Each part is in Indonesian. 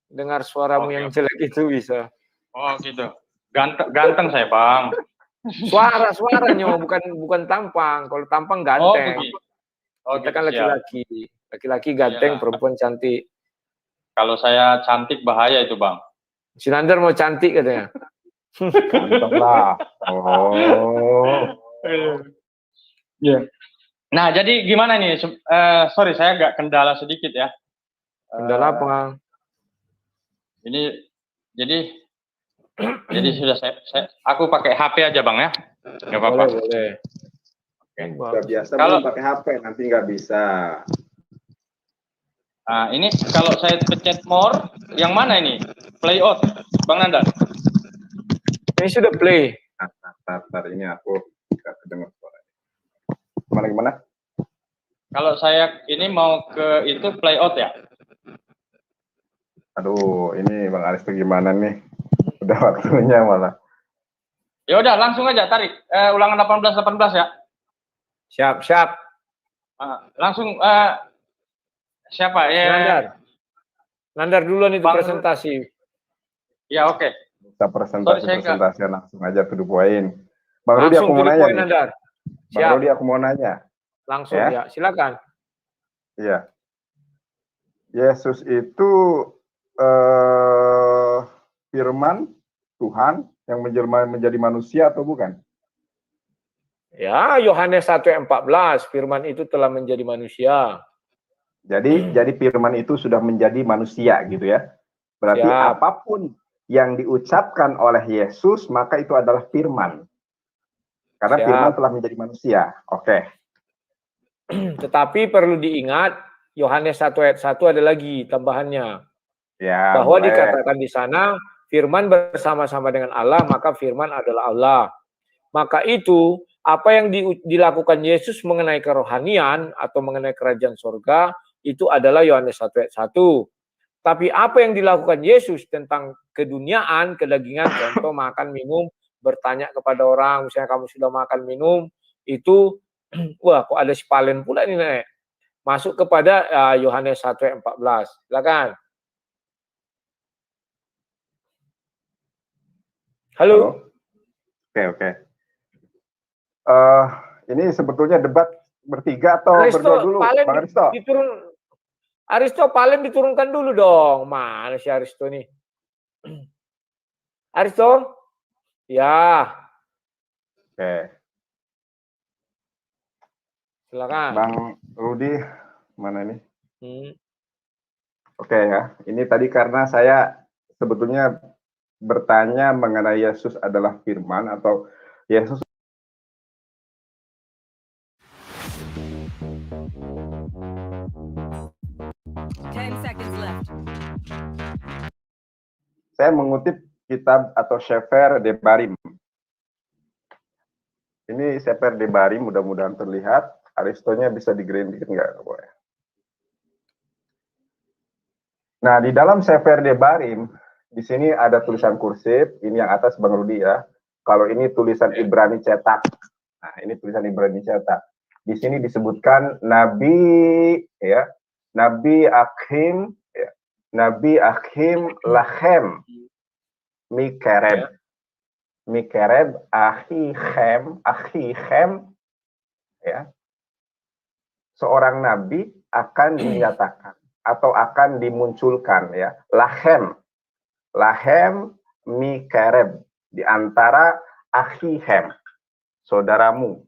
dengar suaramu yang jelek itu bisa. Oh gitu. Ganteng saya, Bang. Suaranya bukan tampang. Kalau tampang ganteng. Kita kan laki-laki. Laki-laki ganteng, perempuan cantik. Kalau saya cantik bahaya itu, Bang. Si Nandar mau cantik katanya. Ganteng lah. Oh. Iya. Nah, jadi gimana nih? Sorry, saya agak kendala sedikit ya. Kendala apa? Ini jadi sudah aku pakai HP aja, Bang ya. Nggak apa-apa. Boleh. Sudah biasa kalau pakai HP nanti nggak bisa. Nah, ini kalau saya pencet more, yang mana ini? Play out, Bang Nanda. Ini sudah play. Ntar ini aku nggak kedengar suaranya. Gimana? Kalau saya ini mau ke itu play out ya. Aduh, ini Bang Aristo gimana nih? Udah waktunya malah. Ya udah, langsung aja tarik. Ulangan 18 ya. Siap. Langsung siapa ya? Nandar duluan itu presentasi. Ya oke. Kita presentasi langsung aja to the point. Bang Rudi aku mau nanya nih. Nandar. Bang Rudi aku mau nanya. Langsung ya, silakan. Iya. Yesus itu firman Tuhan yang menjadi manusia atau bukan? Ya, Yohanes 1:14, firman itu telah menjadi manusia. Jadi firman itu sudah menjadi manusia gitu ya. Berarti apapun yang diucapkan oleh Yesus maka itu adalah firman. Karena firman telah menjadi manusia. Oke. Tetapi perlu diingat Yohanes 1:1 ada lagi tambahannya. Ya, bahwa dikatakan di sana firman bersama-sama dengan Allah, maka firman adalah Allah. Maka itu apa yang dilakukan Yesus mengenai kerohanian atau mengenai kerajaan surga itu adalah Yohanes 1:1. Tapi apa yang dilakukan Yesus tentang keduniaan, kedagingan, contoh makan, minum, bertanya kepada orang, misalnya kamu sudah makan, minum, itu, wah kok ada si Palen pula nih, Nek. Masuk kepada Yohanes 1:14. Silakan. Halo. Oke. Ini sebetulnya debat bertiga atau berdua dulu, Bang Aristo? Aristo Palen diturunkan dulu dong. Mana si Aristo nih? Aristo? Ya. Oke. Silakan. Bang Rudi, mana nih? Oke ya, ini tadi karena saya sebetulnya bertanya mengenai Yesus adalah firman atau Yesus Saya mengutip kitab atau Sefer Debarim. Ini Sefer Debarim, mudah-mudahan terlihat. Aristonya bisa di-green dikit nggak? Nah, di dalam Sefer Debarim, di sini ada tulisan kursif. Ini yang atas Bang Rudi ya. Kalau ini tulisan Ibrani cetak. Nah, ini tulisan Ibrani cetak. Di sini disebutkan Nabi ya, Nabi Akhim ya, Nabi Akhim Lachem Mikereb. Mikereb Achichem ya. Seorang nabi akan dinyatakan atau akan dimunculkan ya. Lachem Mikereb, di antara Achichem, saudaramu.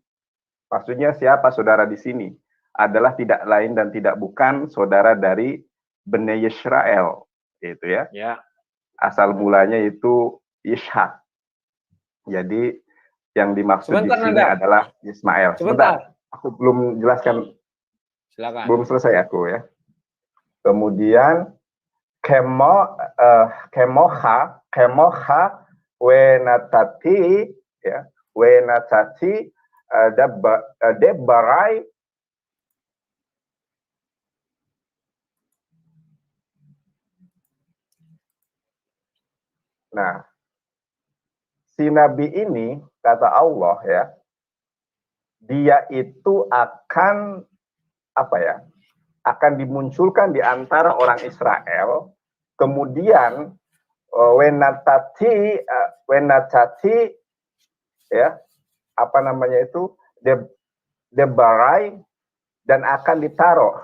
Maksudnya siapa saudara di sini? Adalah tidak lain dan tidak bukan saudara dari Bnei Yisrael, gitu ya. Asal mulanya itu Ishak. Jadi yang dimaksud di sini adalah Ismail. Sebentar, aku belum jelaskan. Silakan. Belum selesai aku ya. Kemudian kemoha wenatati ya, wenatati debarai. Nah, si nabi ini kata Allah ya, dia itu akan apa ya? Akan dimunculkan di antara orang Israel Kemudian wenatati ya, apa namanya itu, debarai, dan akan ditaruh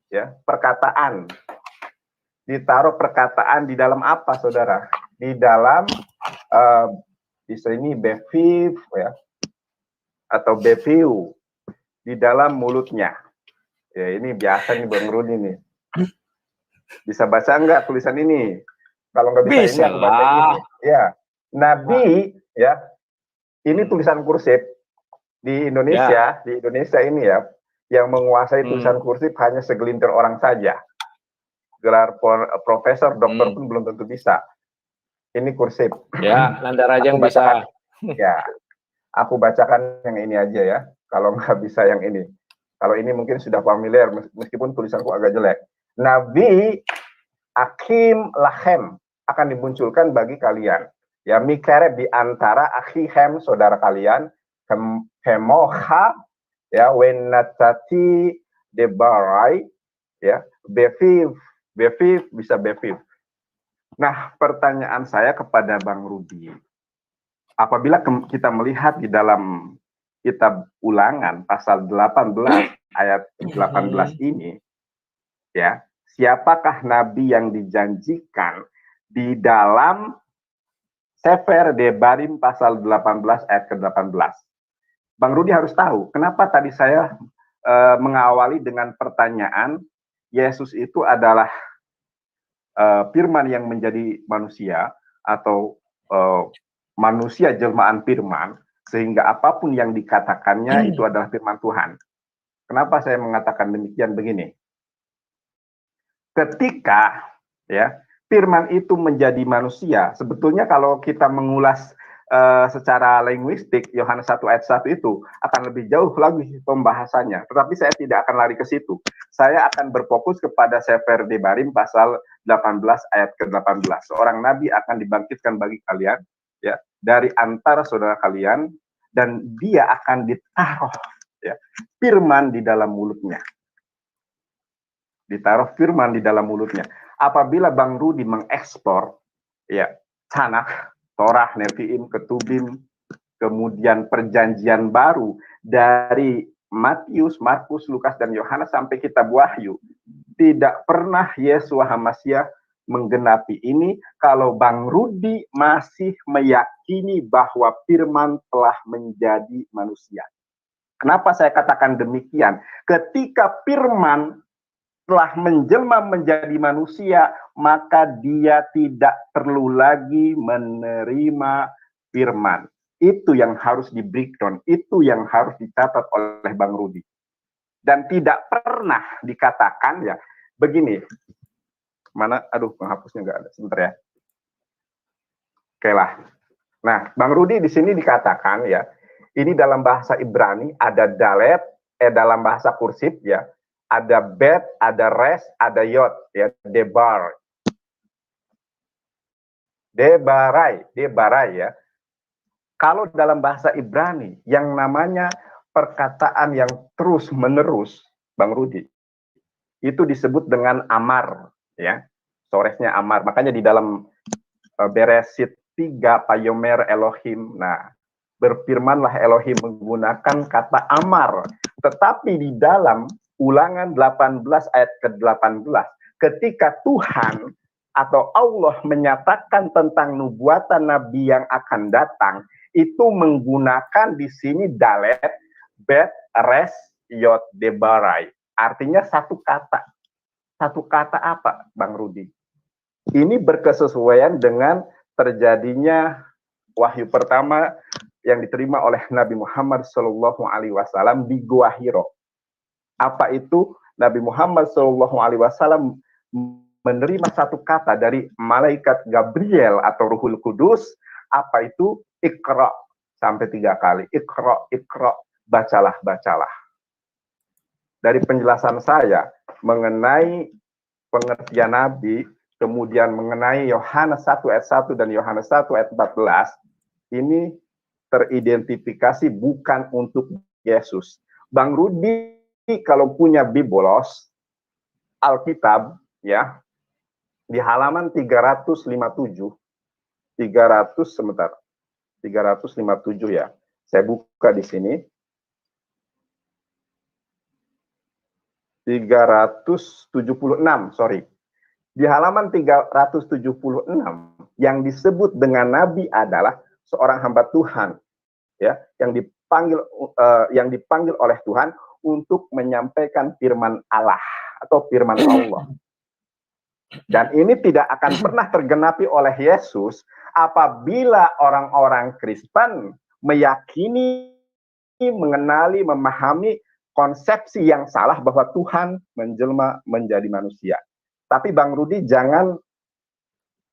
ya perkataan. Ditaruh perkataan di dalam apa, saudara? Di dalam di sini beviv ya, atau beviu, di dalam mulutnya. Ya, ini biasa nih Bang Rudi nih. Bisa baca enggak tulisan ini? Kalau nggak bisa ini aku baca gini. Ya, Nabi ya, ini tulisan kursif di Indonesia, di Indonesia ini ya, yang menguasai tulisan kursif hanya segelintir orang saja. Gelar profesor, doktor pun belum tentu bisa. Ini kursif. Ya, Nanda Raja yang bisa. Ya, aku bacakan yang ini aja ya. Kalau nggak bisa yang ini. Kalau ini mungkin sudah familiar, meskipun tulisanku agak jelek. Nabi Akim Lahem akan dimunculkan bagi kalian. Ya, mikareb di antara akhihem, saudara kalian, hemoha, ya, wenatati debarai, ya, beviv bisa beviv. Nah, pertanyaan saya kepada Bang Rudi, apabila kita melihat di dalam kitab Ulangan pasal 18 ayat 18 ini, ya, siapakah nabi yang dijanjikan di dalam Sefer Debarim pasal 18 ayat ke-18? Bang Rudi harus tahu, kenapa tadi saya mengawali dengan pertanyaan, Yesus itu adalah firman yang menjadi manusia, atau manusia jelmaan firman, sehingga apapun yang dikatakannya itu adalah firman Tuhan. Kenapa saya mengatakan demikian begini? Ketika ya firman itu menjadi manusia, sebetulnya kalau kita mengulas secara linguistik, Yohanes 1 ayat 1 itu akan lebih jauh lagi pembahasannya. Tetapi saya tidak akan lari ke situ. Saya akan berfokus kepada Sefer Debarim pasal 18 ayat ke-18. Seorang nabi akan dibangkitkan bagi kalian ya dari antara saudara kalian, dan dia akan ditaruh ya firman di dalam mulutnya. Ditaruh firman di dalam mulutnya. Apabila Bang Rudi mengekspor ya Tanakh, Torah, Nevi'im, Ketubim, kemudian perjanjian baru dari Matius, Markus, Lukas, dan Yohanes sampai kitab Wahyu, tidak pernah Yeshua HaMasyiah menggenapi ini kalau Bang Rudi masih meyakini bahwa firman telah menjadi manusia. Kenapa saya katakan demikian? Ketika firman telah menjelma menjadi manusia, maka dia tidak perlu lagi menerima firman. Itu yang harus di breakdown, itu yang harus dicatat oleh Bang Rudi. Dan tidak pernah dikatakan ya begini. Mana? Aduh, penghapusnya nggak ada. Sebentar ya. Oke lah. Nah, Bang Rudi di sini dikatakan ya, ini dalam bahasa Ibrani ada dalet, dalam bahasa kursif ya, ada bet, ada res, ada yod, ya, debar. Debarai ya. Kalau dalam bahasa Ibrani yang namanya perkataan yang terus menerus, Bang Rudi, itu disebut dengan amar ya. Soresnya amar. Makanya di dalam Beresit 3 Payomer Elohim, nah, berfirmanlah Elohim menggunakan kata amar. Tetapi di dalam Ulangan 18 ayat ke-18, ketika Tuhan atau Allah menyatakan tentang nubuatan nabi yang akan datang, itu menggunakan di sini dalet, bet, res, yod, debarai. Artinya satu kata. Satu kata apa, Bang Rudi? Ini berkesesuaian dengan terjadinya wahyu pertama yang diterima oleh Nabi Muhammad SAW di Gua Hiro. Apa itu? Nabi Muhammad SAW menerima satu kata dari malaikat Gabriel atau Ruhul Kudus. Apa itu? Iqra, sampai 3 kali. Iqra, Iqra, bacalah, bacalah. Dari penjelasan saya mengenai pengertian Nabi, kemudian mengenai Yohanes 1 ayat 1 dan Yohanes 1 ayat 14, ini teridentifikasi bukan untuk Yesus. Bang Rudi kalau punya Biblos, Alkitab, ya, di halaman 357 ya. Saya buka di sini. 376, sorry. Di halaman 376 yang disebut dengan nabi adalah seorang hamba Tuhan, ya, yang dipanggil oleh Tuhan untuk menyampaikan firman Allah atau firman Allah. Dan ini tidak akan pernah tergenapi oleh Yesus apabila orang-orang Kristen meyakini, mengenali, memahami konsepsi yang salah bahwa Tuhan menjelma menjadi manusia. Tapi Bang Rudi jangan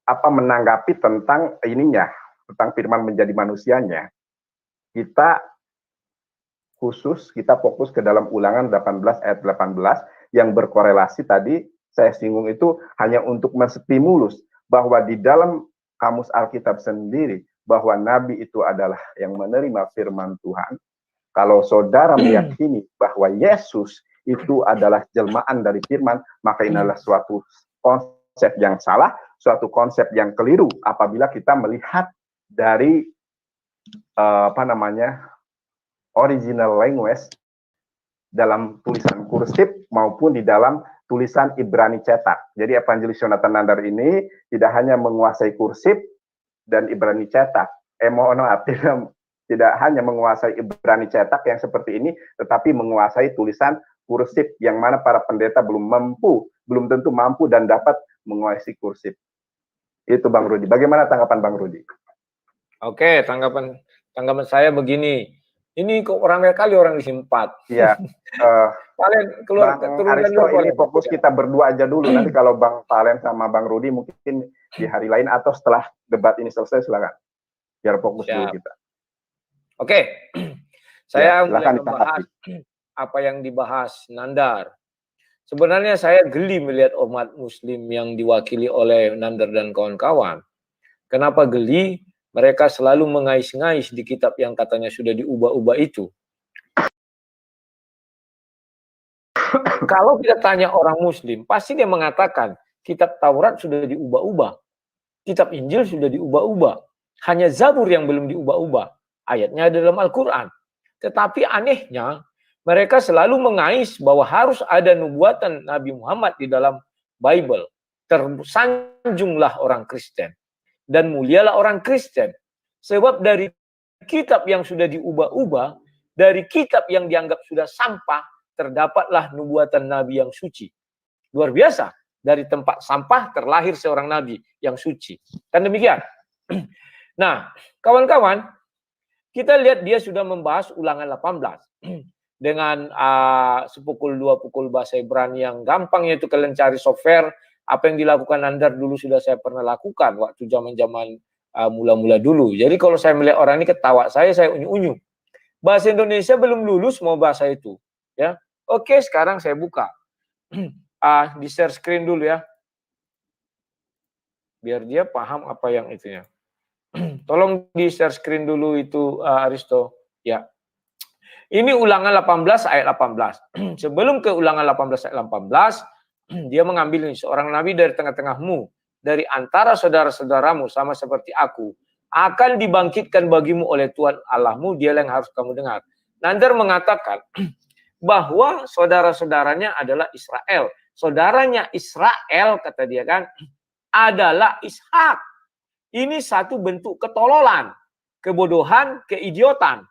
menanggapi tentang ininya, tentang firman menjadi manusianya. Kita fokus ke dalam Ulangan 18 ayat 18 yang berkorelasi tadi saya singgung, itu hanya untuk menstimulus bahwa di dalam kamus Alkitab sendiri bahwa nabi itu adalah yang menerima firman Tuhan. Kalau saudara meyakini bahwa Yesus itu adalah jelmaan dari firman, maka ini adalah suatu konsep yang salah, suatu konsep yang keliru apabila kita melihat dari original language dalam tulisan kursif maupun di dalam tulisan Ibrani cetak. Jadi Evangelis Yonatan Nandar ini tidak hanya menguasai kursif dan Ibrani cetak. Tidak hanya menguasai Ibrani cetak yang seperti ini, tetapi menguasai tulisan kursif yang mana para pendeta belum tentu mampu dan dapat menguasai kursif. Itu Bang Rudi. Bagaimana tanggapan Bang Rudi? Oke, tanggapan saya begini. Ini kok ramai kali orang disimpat. Iya. Valen keluar Bang Aristo, ini fokus kita berdua aja dulu. Nanti kalau Bang Valen sama Bang Rudi mungkin di hari lain atau setelah debat ini selesai, silakan. Biar fokus dulu kita. Oke, saya mulai silakan membahas apa yang dibahas Nandar. Sebenarnya saya geli melihat umat Muslim yang diwakili oleh Nandar dan kawan-kawan. Kenapa geli? Mereka selalu mengais-ngais di kitab yang katanya sudah diubah-ubah itu. Kalau kita tanya orang Muslim, pasti dia mengatakan kitab Taurat sudah diubah-ubah, kitab Injil sudah diubah-ubah, hanya Zabur yang belum diubah-ubah. Ayatnya dalam Al-Quran. Tetapi anehnya, mereka selalu mengais bahwa harus ada nubuatan Nabi Muhammad di dalam Bible. Tersanjunglah orang Kristen. Dan mulialah orang Kristen. Sebab dari kitab yang sudah diubah-ubah, dari kitab yang dianggap sudah sampah, terdapatlah nubuatan Nabi yang suci. Luar biasa. Dari tempat sampah terlahir seorang Nabi yang suci. Kan demikian? Nah, kawan-kawan, kita lihat dia sudah membahas Ulangan 18 dengan sepukul dua pukul bahasa Ibrani yang gampang, yaitu kalian cari software. Apa yang dilakukan Nandar dulu sudah saya pernah lakukan waktu zaman-zaman mula-mula dulu. Jadi kalau saya melihat orang ini ketawa saya unyu-unyu. Bahasa Indonesia belum lulus mau bahasa itu, ya. Oke, sekarang saya buka. Di share screen dulu ya. Biar dia paham apa yang itunya. Tolong di share screen dulu itu Aristo, ya. Ini Ulangan 18 ayat 18. Sebelum ke Ulangan 18 ayat 18, dia mengambil ini, seorang nabi dari tengah-tengahmu, dari antara saudara-saudaramu sama seperti aku, akan dibangkitkan bagimu oleh Tuhan Allahmu, dia yang harus kamu dengar. Nandar mengatakan bahwa saudara-saudaranya adalah Israel. Saudaranya Israel, kata dia kan, adalah Ishak. Ini satu bentuk ketololan, kebodohan, keidiotan.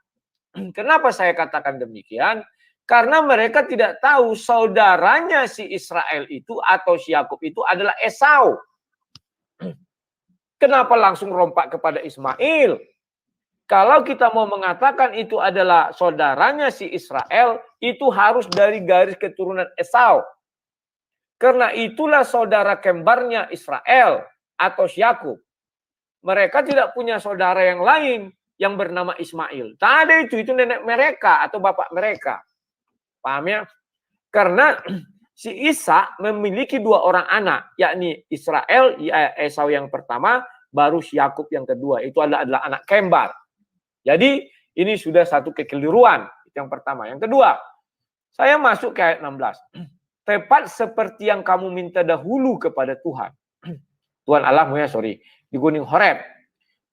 Kenapa saya katakan demikian? Karena mereka tidak tahu saudaranya si Israel itu atau si Yakub itu adalah Esau. Kenapa langsung rompak kepada Ismail? Kalau kita mau mengatakan itu adalah saudaranya si Israel, itu harus dari garis keturunan Esau. Karena itulah saudara kembarnya Israel atau si Yakub. Mereka tidak punya saudara yang lain yang bernama Ismail. Tak ada itu nenek mereka atau bapak mereka. Paham ya? Karena si Isa memiliki dua orang anak, yakni Israel, Esau yang pertama, baru si Yakub yang kedua. Itu adalah anak kembar. Jadi ini sudah satu kekeliruan. Itu yang pertama. Yang kedua, saya masuk ke ayat 16. Tepat seperti yang kamu minta dahulu kepada Tuhan. Tuhan Allahmu ya, di Gunung Horeb.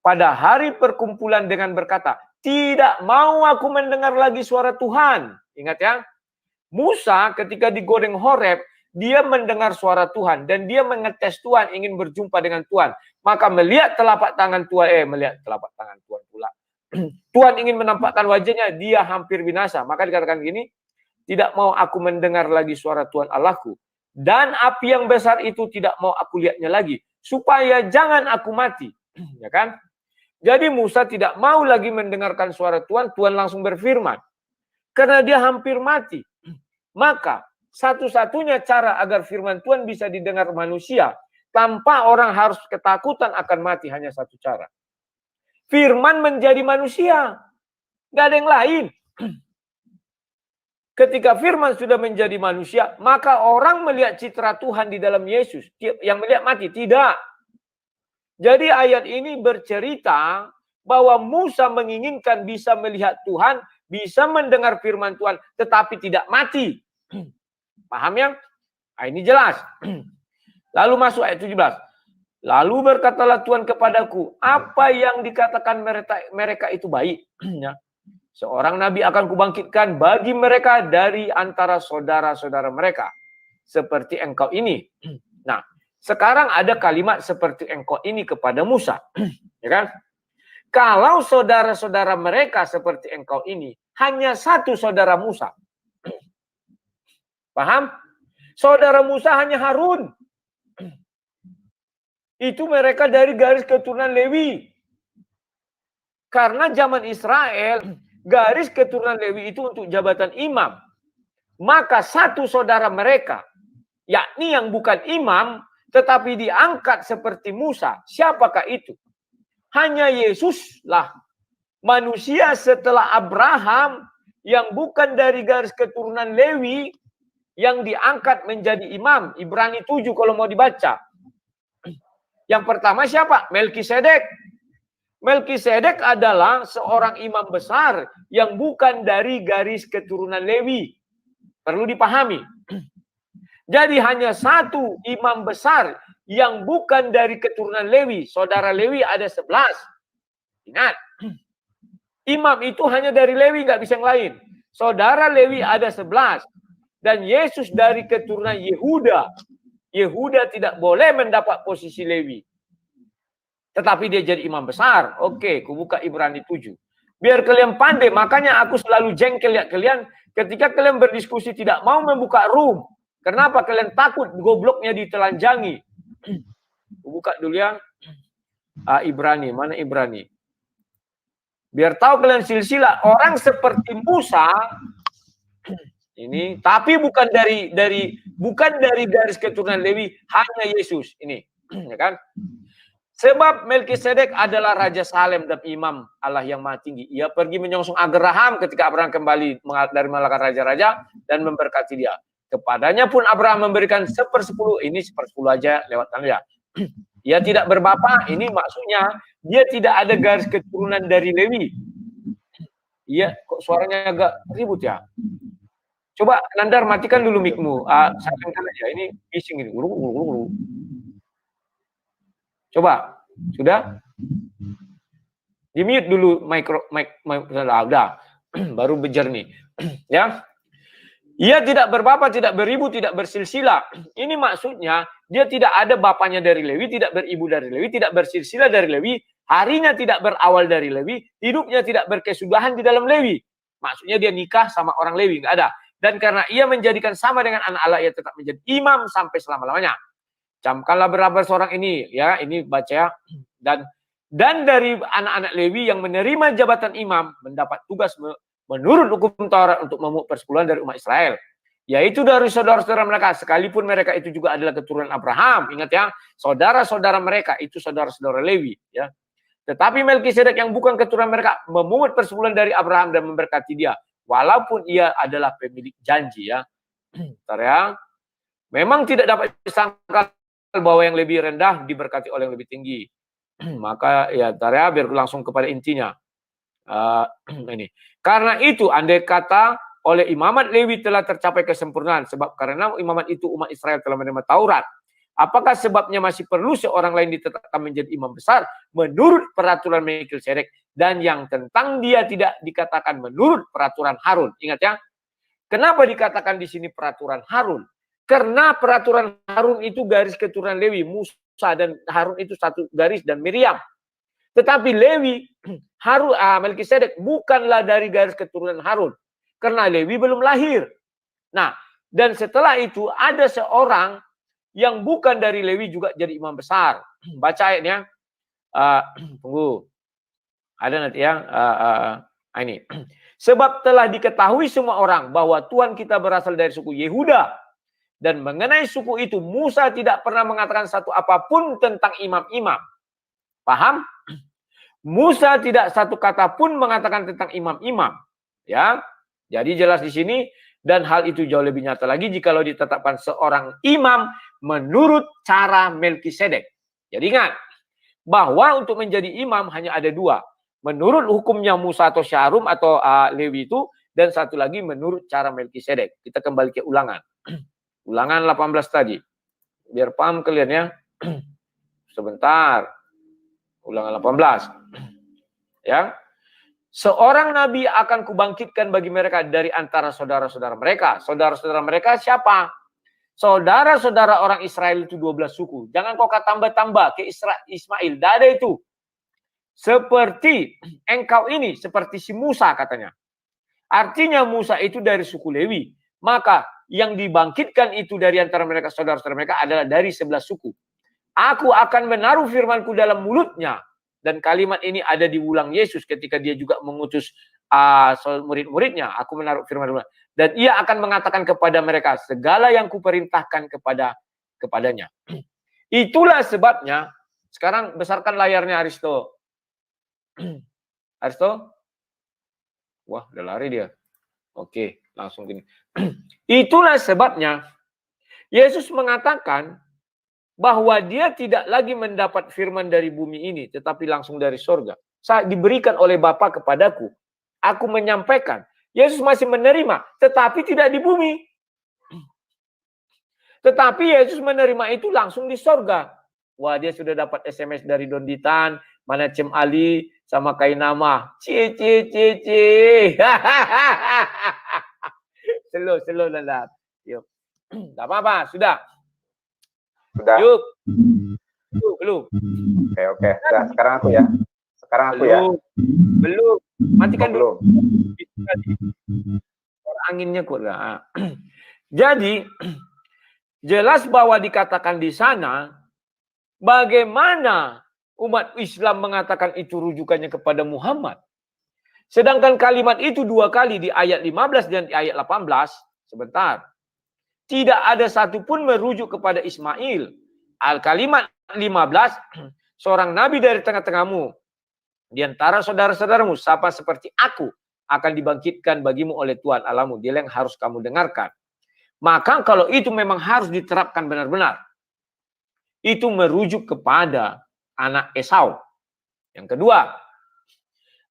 Pada hari perkumpulan dengan berkata, tidak mau aku mendengar lagi suara Tuhan. Ingat ya, Musa ketika di Gunung Horeb, dia mendengar suara Tuhan dan dia mengetes Tuhan, ingin berjumpa dengan Tuhan. Maka melihat telapak tangan Tuhan, melihat telapak tangan Tuhan pula. Tuhan ingin menampakkan wajahnya, dia hampir binasa. Maka dikatakan gini, tidak mau aku mendengar lagi suara Tuhan Allahku. Dan api yang besar itu tidak mau aku lihatnya lagi, supaya jangan aku mati. Ya kan? Jadi Musa tidak mau lagi mendengarkan suara Tuhan, Tuhan langsung berfirman. Karena dia hampir mati. Maka satu-satunya cara agar firman Tuhan bisa didengar manusia, tanpa orang harus ketakutan akan mati, hanya satu cara. Firman menjadi manusia. Gak ada yang lain. Ketika firman sudah menjadi manusia, maka orang melihat citra Tuhan di dalam Yesus. Yang melihat mati, tidak. Jadi ayat ini bercerita bahwa Musa menginginkan bisa melihat Tuhan, bisa mendengar firman Tuhan, tetapi tidak mati. Paham ya? Nah, ini jelas. Lalu masuk ayat 17. Lalu berkatalah Tuhan kepadaku, apa yang dikatakan mereka itu baik. Seorang nabi akan kubangkitkan bagi mereka dari antara saudara-saudara mereka. Seperti engkau ini. Nah, sekarang ada kalimat seperti engkau ini kepada Musa. Ya kan? Kalau saudara-saudara mereka seperti engkau ini, hanya satu saudara Musa. Paham? Saudara Musa hanya Harun. Itu mereka dari garis keturunan Lewi. Karena zaman Israel, garis keturunan Lewi itu untuk jabatan imam. Maka satu saudara mereka, yakni yang bukan imam, tetapi diangkat seperti Musa. Siapakah itu? Hanya Yesus lah. Manusia setelah Abraham yang bukan dari garis keturunan Lewi yang diangkat menjadi imam. Ibrani 7 kalau mau dibaca. Yang pertama siapa? Melkisedek. Melkisedek adalah seorang imam besar yang bukan dari garis keturunan Lewi. Perlu dipahami. Jadi hanya satu imam besar yang bukan dari keturunan Lewi. Saudara Lewi ada 11. Ingat. Imam itu hanya dari Lewi, nggak bisa yang lain. Saudara Lewi ada 11. Dan Yesus dari keturunan Yehuda. Yehuda tidak boleh mendapat posisi Lewi. Tetapi dia jadi imam besar. Oke, kubuka Ibrani 7. Biar kalian pandai, makanya aku selalu jengkel ya kalian ketika kalian berdiskusi tidak mau membuka room. Kenapa kalian takut gobloknya ditelanjangi? Buka dulu ya. Ibrani, mana Ibrani? Biar tahu kalian silsilah orang seperti Musa ini, tapi bukan dari garis keturunan Lewi, hanya Yesus ini, ya kan? Sebab Melkisedek adalah Raja Salem dan Imam Allah yang Maha Tinggi. Ia pergi menyongsong Abraham ketika Abraham kembali dari mengalahkan raja-raja dan memberkati dia. Kepadanya pun Abraham memberikan 1/10. Ini 1/10 aja lewat ya. Ia tidak berbapa. Ini maksudnya dia tidak ada garis keturunan dari Lewi. Iya, kok suaranya agak ribut ya. Coba Nandar matikan dulu mic-mu. Sampaikan aja. Ini bising ini. Coba, sudah? Di-mute dulu mic, udah. Baru berjernih. Ya. Ia tidak berbapa, tidak beribu, tidak bersilsilah. Ini maksudnya dia tidak ada bapaknya dari Lewi, tidak beribu dari Lewi, tidak bersilsilah dari Lewi, harinya tidak berawal dari Lewi, hidupnya tidak berkesudahan di dalam Lewi. Maksudnya dia nikah sama orang Lewi, nggak ada. Dan karena ia menjadikan sama dengan anak Allah, ia tetap menjadi imam sampai selama-lamanya. Camkanlah berapa seorang ini, ya, ini baca ya. Dan dari anak-anak Lewi yang menerima jabatan imam mendapat tugas menurut hukum Taurat untuk memungut persepuluhan dari umat Israel, yaitu dari saudara-saudara mereka, sekalipun mereka itu juga adalah keturunan Abraham. Ingat ya, saudara-saudara mereka itu saudara-saudara Lewi, ya. Tetapi Melkisedek yang bukan keturunan mereka memungut persepuluhan dari Abraham dan memberkati dia, walaupun ia adalah pemilik janji, ya. Bentar ya. Memang tidak dapat disangka bahwa yang lebih rendah diberkati oleh yang lebih tinggi. Maka ya, bentar ya, biar langsung kepada intinya. Ini. Karena itu, andai kata oleh imamat Lewi telah tercapai kesempurnaan, sebab karena imamat itu umat Israel telah menerima Taurat. Apakah sebabnya masih perlu seorang lain ditetapkan menjadi imam besar menurut peraturan Melkisedek, dan yang tentang dia tidak dikatakan menurut peraturan Harun. Ingat ya. Kenapa dikatakan di sini peraturan Harun? Karena peraturan Harun itu garis keturunan Lewi, Musa dan Harun itu satu garis, dan Miriam. Tetapi Lewi, Harun, Melkisedek bukanlah dari garis keturunan Harun. Karena Lewi belum lahir. Nah, dan setelah itu ada seorang yang bukan dari Lewi juga jadi imam besar. Baca ayatnya. Tunggu. Ada nanti ya. Ini. Sebab telah diketahui semua orang bahwa Tuhan kita berasal dari suku Yehuda. Dan mengenai suku itu Musa tidak pernah mengatakan satu apapun tentang imam-imam. Paham? Musa tidak satu kata pun mengatakan tentang imam-imam. Ya. Jadi jelas di sini, dan hal itu jauh lebih nyata lagi jikalau ditetapkan seorang imam menurut cara Melkisedek. Jadi ingat bahwa untuk menjadi imam hanya ada dua. Menurut hukumnya Musa atau Syahrum atau Lewi itu, dan satu lagi menurut cara Melkisedek. Kita kembali ke ulangan. Ulangan 18 tadi. Biar paham kalian ya. Sebentar. Ulangan 18. Ya. Seorang nabi akan kubangkitkan bagi mereka dari antara saudara-saudara mereka. Saudara-saudara mereka siapa? Saudara-saudara orang Israel itu 12 suku. Jangan kau tambah-tambah ke Ismail. Tidak ada itu. Seperti engkau ini, seperti si Musa katanya. Artinya Musa itu dari suku Lewi. Maka yang dibangkitkan itu dari antara mereka, saudara-saudara mereka adalah dari 11 suku. Aku akan menaruh firmanku dalam mulutnya. Dan kalimat ini ada di ulang Yesus ketika dia juga mengutus murid-muridnya. Aku menaruh firman Allah. Dan ia akan mengatakan kepada mereka segala yang kuperintahkan kepadanya. Itulah sebabnya. Sekarang besarkan layarnya Aristo. Aristo? Wah, udah lari dia. Oke, langsung gini. Itulah sebabnya Yesus mengatakan bahwa dia tidak lagi mendapat firman dari bumi ini, tetapi langsung dari sorga. Diberikan oleh Bapa kepadaku. Aku menyampaikan. Yesus masih menerima, tetapi tidak di bumi. Tetapi Yesus menerima itu langsung di sorga. Wah, dia sudah dapat SMS dari Donditan, mana Cem Ali, sama Kainama. Slow, lelat. Yuk. Gak apa-apa, sudah. Sudah. Yuk. Belum. Oke. Nah, sekarang aku ya. Belum. Matikan dulu. Belum. Anginnya kurang. Jadi, jelas bahwa dikatakan di sana, bagaimana umat Islam mengatakan itu rujukannya kepada Muhammad. Sedangkan kalimat itu dua kali di ayat 15 dan di ayat 18. Sebentar. Tidak ada satupun merujuk kepada Ismail. Al-kalimat 15, seorang nabi dari tengah-tengahmu, di antara saudara-saudaramu, siapa seperti aku, akan dibangkitkan bagimu oleh Tuhan Allahmu. Dia yang harus kamu dengarkan. Maka kalau itu memang harus diterapkan benar-benar, itu merujuk kepada anak Esau. Yang kedua,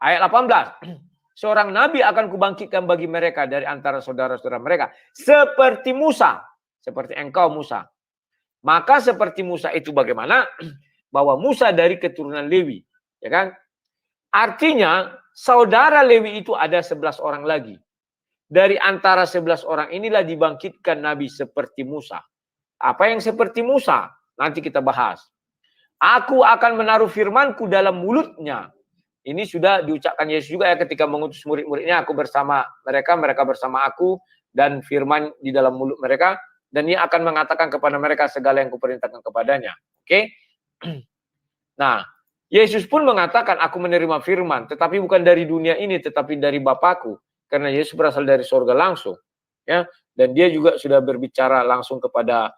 ayat 18. Seorang nabi akan kubangkitkan bagi mereka dari antara saudara-saudara mereka. Seperti Musa. Seperti engkau Musa. Maka seperti Musa itu bagaimana? Bahwa Musa dari keturunan Lewi. Ya kan? Artinya saudara Lewi itu ada 11 orang lagi. Dari antara 11 orang inilah dibangkitkan nabi seperti Musa. Apa yang seperti Musa? Nanti kita bahas. Aku akan menaruh firmanku dalam mulutnya. Ini sudah diucapkan Yesus juga ya ketika mengutus murid-muridnya. Aku bersama mereka, mereka bersama aku. Dan firman di dalam mulut mereka. Dan ia akan mengatakan kepada mereka segala yang kuperintahkan kepadanya. Oke? Nah, Yesus pun mengatakan aku menerima firman. Tetapi bukan dari dunia ini, tetapi dari Bapakku. Karena Yesus berasal dari surga langsung. Ya, dan dia juga sudah berbicara langsung kepada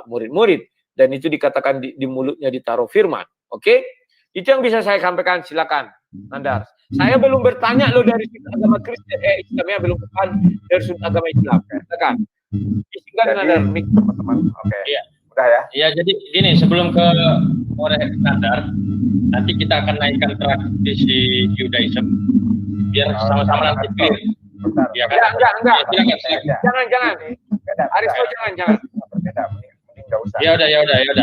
murid-murid. Dan itu dikatakan di mulutnya ditaruh firman. Oke? Itu yang bisa saya sampaikan, silakan, Nandar. Saya belum bertanya loh dari sudut agama Kristen, Islamnya belum bukan dari sudut agama Islam. Silakan. Isikan Nandar, teman-teman. Oke. Iya. Udah ya. Iya, jadi gini, sebelum ke Oreh Nandar, nanti kita akan naikkan tradisi Judaism biar sama-sama nanti clear. Ya, kan? Enggak. Jangan. Beda. Aristo jangan. Berbeda. Nggak usah. Ya udah.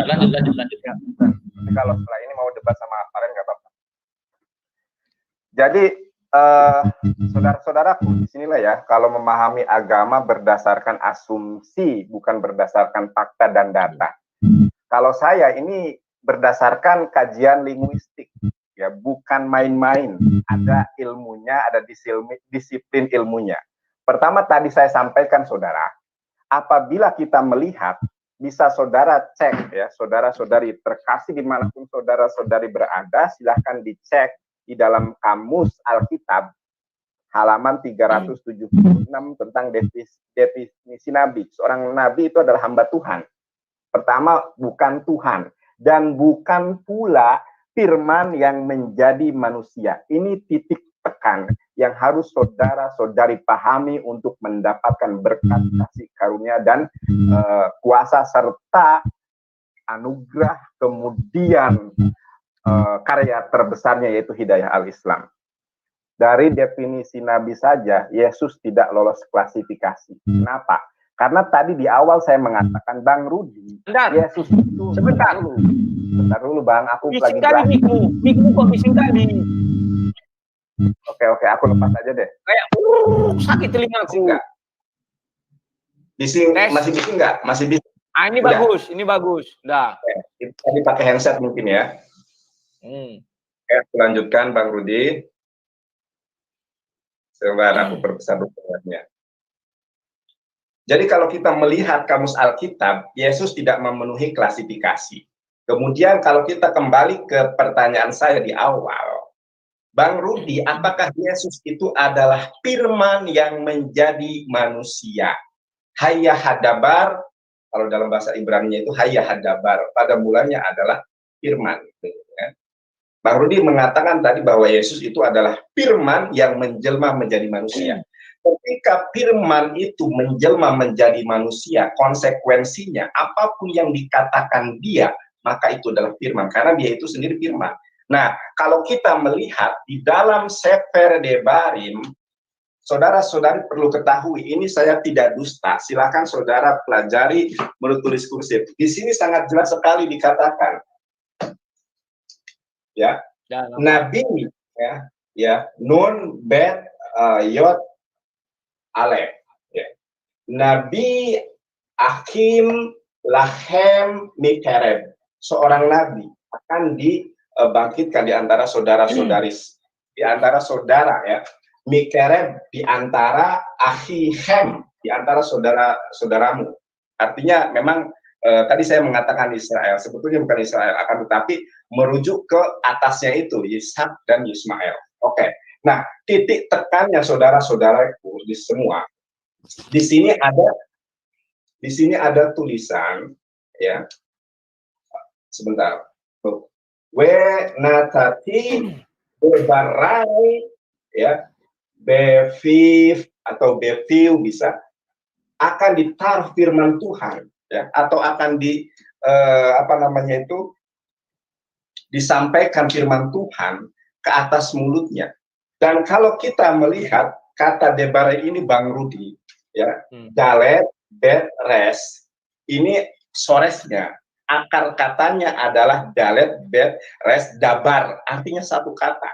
Lanjut. Ya, tapi kalau setelah ini mau debat sama Faren nggak apa-apa. Jadi saudara-saudaraku, disinilah ya, kalau memahami agama berdasarkan asumsi, bukan berdasarkan fakta dan data. Kalau saya ini berdasarkan kajian linguistik, ya, bukan main-main. Ada ilmunya, ada disiplin ilmunya. Pertama tadi saya sampaikan, saudara, apabila kita melihat, bisa saudara cek, ya, saudara-saudari terkasih dimanapun saudara-saudari berada, silahkan dicek di dalam kamus Alkitab halaman 376 tentang definisi nabi. Seorang nabi itu adalah hamba Tuhan. Pertama, bukan Tuhan, dan bukan pula firman yang menjadi manusia. Ini titik tekan yang harus saudara-saudari pahami untuk mendapatkan berkat, kasih karunia, dan kuasa serta anugerah, kemudian karya terbesarnya yaitu hidayah al-Islam. Dari definisi Nabi saja, Yesus tidak lolos klasifikasi. Kenapa? Karena tadi di awal saya mengatakan, Bang Rudi, Yesus itu... Sebentar dulu Bang, aku Bising lagi kali mikmu kok bising kali. Oke, aku lepas aja deh. Kayak sakit telingaku. Bising, Tes. masih bising nggak? Masih bising. Ah, ini Udah. ini bagus. Udah. Oke. Tadi pakai handset mungkin ya. Oke, lanjutkan Bang Rudi. Sebentar, aku perbesar dokumennya. Jadi kalau kita melihat kamus Alkitab, Yesus tidak memenuhi klasifikasi. Kemudian kalau kita kembali ke pertanyaan saya di awal, Bang Rudi, apakah Yesus itu adalah firman yang menjadi manusia? Hayya hadabar, kalau dalam bahasa Ibrani itu hayya hadabar, pada mulanya adalah firman. Bang Rudi mengatakan tadi bahwa Yesus itu adalah firman yang menjelma menjadi manusia. Ketika firman itu menjelma menjadi manusia, konsekuensinya apapun yang dikatakan dia, maka itu adalah firman, karena dia itu sendiri firman. Nah, kalau kita melihat di dalam Sefer Debarim, saudara-saudari perlu ketahui, ini saya tidak dusta. Silakan saudara pelajari menurut tulis kursif. Di sini sangat jelas sekali dikatakan, ya, Nabi, ya, Nun, Bet, Yod, Alef, ya. Nabi Akim, Lahem, Mikereb, seorang nabi akan dibangkitkan di antara saudara-saudari, di antara saudara, ya. Mikereb di antara Ahihem, di antara saudara-saudaramu. Artinya memang tadi saya mengatakan Israel, sebetulnya bukan Israel, akan tetapi merujuk ke atasnya itu, Ishak dan Ismail. Oke. Nah, titik tekannya saudara-saudaraku di semua. Di sini ada tulisan, ya. Sebentar. We natati bebarai, ya, beviv atau beviu bisa, akan ditaruh firman Tuhan, ya, atau akan disampaikan firman Tuhan ke atas mulutnya. Dan kalau kita melihat kata debare ini, Bang Rudi, ya, dalet, bet, res, ini soresnya, akar katanya adalah dalet, bet, res, dabar, artinya satu kata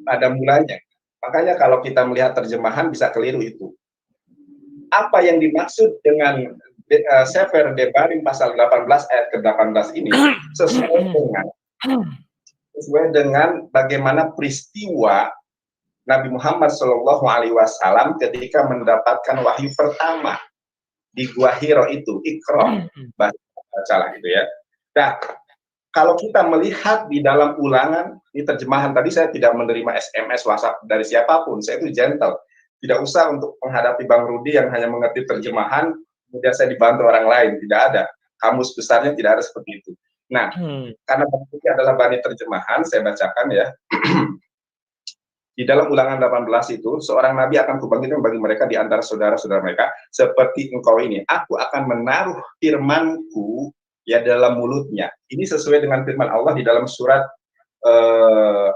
pada mulanya. Makanya kalau kita melihat terjemahan bisa keliru itu. Apa yang dimaksud dengan Sefer Debarim pasal 18 ayat ke-18 ini sesuai dengan bagaimana peristiwa Nabi Muhammad SAW ketika mendapatkan wahyu pertama di Gua Hiro itu, Iqra, bacalah gitu ya. Nah, kalau kita melihat di dalam ulangan, di terjemahan tadi saya tidak menerima SMS, WhatsApp dari siapapun, saya itu gentle. Tidak usah untuk menghadapi Bang Rudi yang hanya mengerti terjemahan, kemudian saya dibantu orang lain, tidak ada. Kamus besarnya tidak ada seperti itu. Nah, karena Bang Rudi adalah bani terjemahan, saya bacakan ya. Di dalam ulangan 18 itu, seorang nabi akan kubangkitkan bagi mereka di antara saudara-saudara mereka, seperti engkau ini. Aku akan menaruh firmanku ya dalam mulutnya. Ini sesuai dengan firman Allah di dalam surat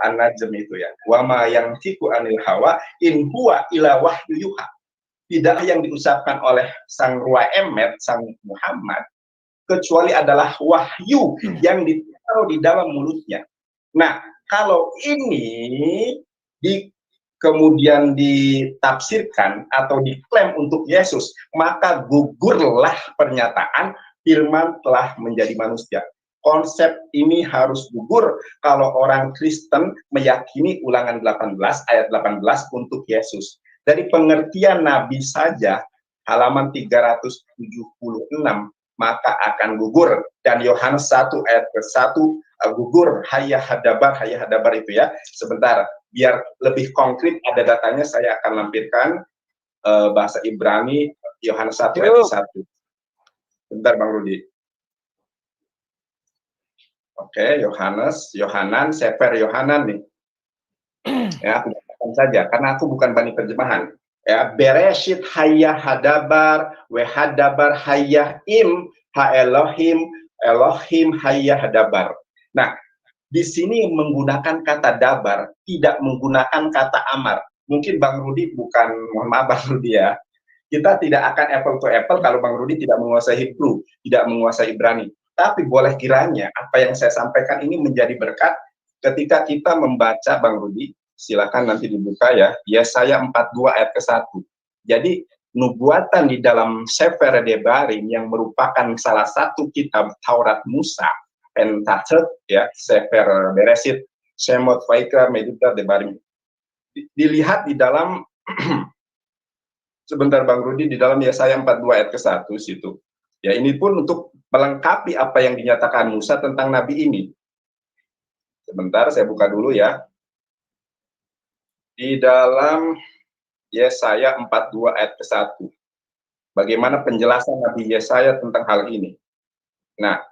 An-Najm itu ya. Wa ma yantiqu anil hawa in huwa illa wahyu yuha. tidak yang diucapkan oleh sang Ruah Emet, sang Muhammad, kecuali adalah wahyu yang ditaruh di dalam mulutnya. Nah, kalau ini kemudian ditafsirkan atau diklaim untuk Yesus, maka gugurlah pernyataan firman telah menjadi manusia. Konsep ini harus gugur kalau orang Kristen meyakini Ulangan 18 ayat 18 untuk Yesus. Dari pengertian Nabi saja, halaman 376, maka akan gugur. Dan Yohanes 1 ayat ke-1, gugur, hayya hadabar itu ya. Sebentar, biar lebih konkret ada datanya, saya akan lampirkan bahasa Ibrani Yohanes 1 ayat ke-1. Sebentar Bang Rudi. Oke, Yohanan, Sefer Yohanan nih. Ya, aku katakan saja, karena aku bukan bani terjemahan. Ya, Bereshit hayya hadabar, wehadabar hayya im, ha Elohim hayya hadabar. Nah, di sini menggunakan kata dabar, tidak menggunakan kata amar. Mungkin Bang Rudi bukan, mohon maaf Bang Rudi ya, kita tidak akan apple to apple kalau Bang Rudi tidak menguasai Hebrew, tidak menguasai Ibrani. Tapi boleh kiranya apa yang saya sampaikan ini menjadi berkat ketika kita membaca, Bang Rudi, silakan nanti dibuka ya, Yesaya 42 ayat ke-1. Jadi nubuatan di dalam Sefer Debarim yang merupakan salah satu kitab Taurat Musa, Pentateuch ya, Sefer Bereshit, Shemot, Vaikra, Meduta, Debarim. Dilihat di dalam sebentar Bang Rudi, di dalam Yesaya 42 ayat ke-1 situ. Ya, ini pun untuk melengkapi apa yang dinyatakan Musa tentang nabi ini. Sebentar, saya buka dulu ya. Di dalam Yesaya 42 ayat ke-1. Bagaimana penjelasan Nabi Yesaya tentang hal ini. Nah,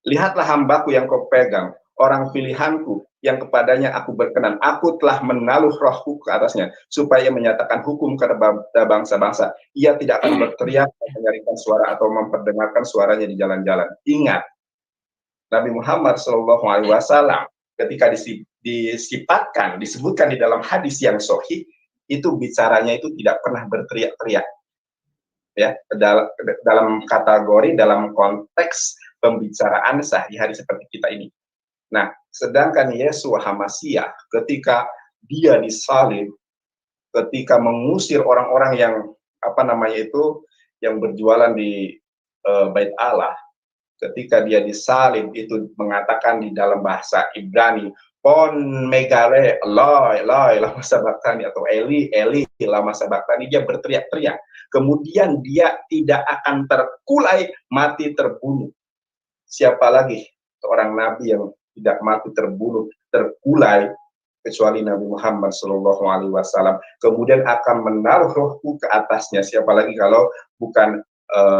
lihatlah hambaku yang kau pegang, orang pilihanku yang kepadanya aku berkenan. Aku telah menaruh rohku ke atasnya, supaya menyatakan hukum kepada bangsa-bangsa. Ia tidak akan berteriak, menyaringkan suara, atau memperdengarkan suaranya di jalan-jalan. Ingat, Nabi Muhammad SAW ketika disebutkan di dalam hadis yang sahih, itu bicaranya itu tidak pernah berteriak-teriak. Ya, dalam kategori, dalam konteks pembicaraan sehari-hari seperti kita ini. Nah, sedangkan Yesua HaMasyiah ketika dia disalib, ketika mengusir orang-orang yang yang berjualan di Bait Allah, ketika dia disalib itu mengatakan di dalam bahasa Ibrani, Pon megale Eloi lama sabachthani, atau Eli lama sabachthani, dia berteriak-teriak. Kemudian dia tidak akan terkulai mati terbunuh. Siapa lagi seorang nabi yang tidak mati terbunuh, terkulai, kecuali Nabi Muhammad SAW. Kemudian akan menaruh rohku ke atasnya. Siapa lagi kalau bukan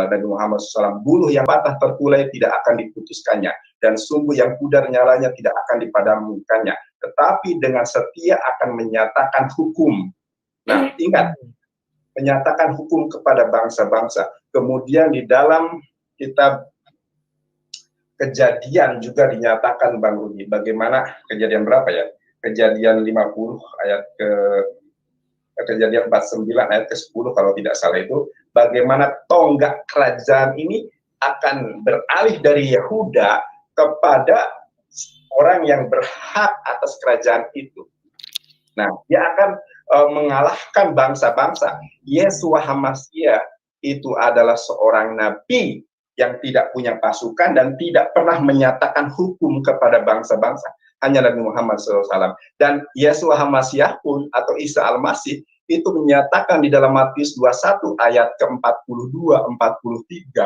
Nabi Muhammad SAW. Buluh yang patah terkulai tidak akan diputuskannya, dan sumbu yang pudar nyalanya tidak akan dipadamkannya, tetapi dengan setia akan menyatakan hukum. Nah, ingat, menyatakan hukum kepada bangsa-bangsa. Kemudian di dalam kitab Kejadian juga dinyatakan, Bang Rudi, bagaimana kejadian berapa ya? Kejadian 50 ayat Kejadian 49 ayat ke-10 kalau tidak salah itu, bagaimana tonggak kerajaan ini akan beralih dari Yehuda kepada orang yang berhak atas kerajaan itu. Nah, dia akan mengalahkan bangsa-bangsa. Yesua HaMasyiah itu adalah seorang nabi yang tidak punya pasukan dan tidak pernah menyatakan hukum kepada bangsa-bangsa. Hanya Nabi Muhammad SAW. Dan Yesua HaMasyiah pun, atau Isa Al-Masih, itu menyatakan di dalam Matius 21 ayat ke-42-43,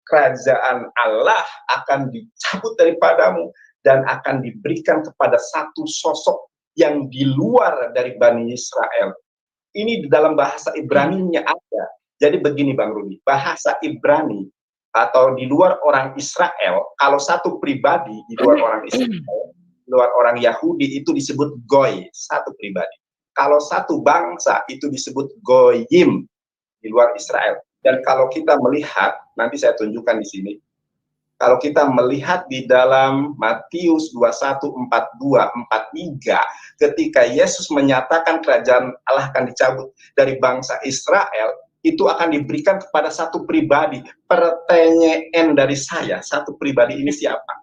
kerajaan Allah akan dicabut daripadamu dan akan diberikan kepada satu sosok yang di luar dari Bani Israel. Ini di dalam bahasa Ibrani-nya ada. Jadi begini Bang Rudi, bahasa Ibrani atau di luar orang Israel, kalau satu pribadi di luar orang Israel, di luar orang Yahudi itu disebut goy, satu pribadi. Kalau satu bangsa itu disebut goyim di luar Israel. Dan kalau kita melihat, nanti saya tunjukkan di sini, kalau kita melihat di dalam Matius 21:42-43, ketika Yesus menyatakan kerajaan Allah akan dicabut dari bangsa Israel, itu akan diberikan kepada satu pribadi. Pertanyaan dari saya, satu pribadi ini siapa?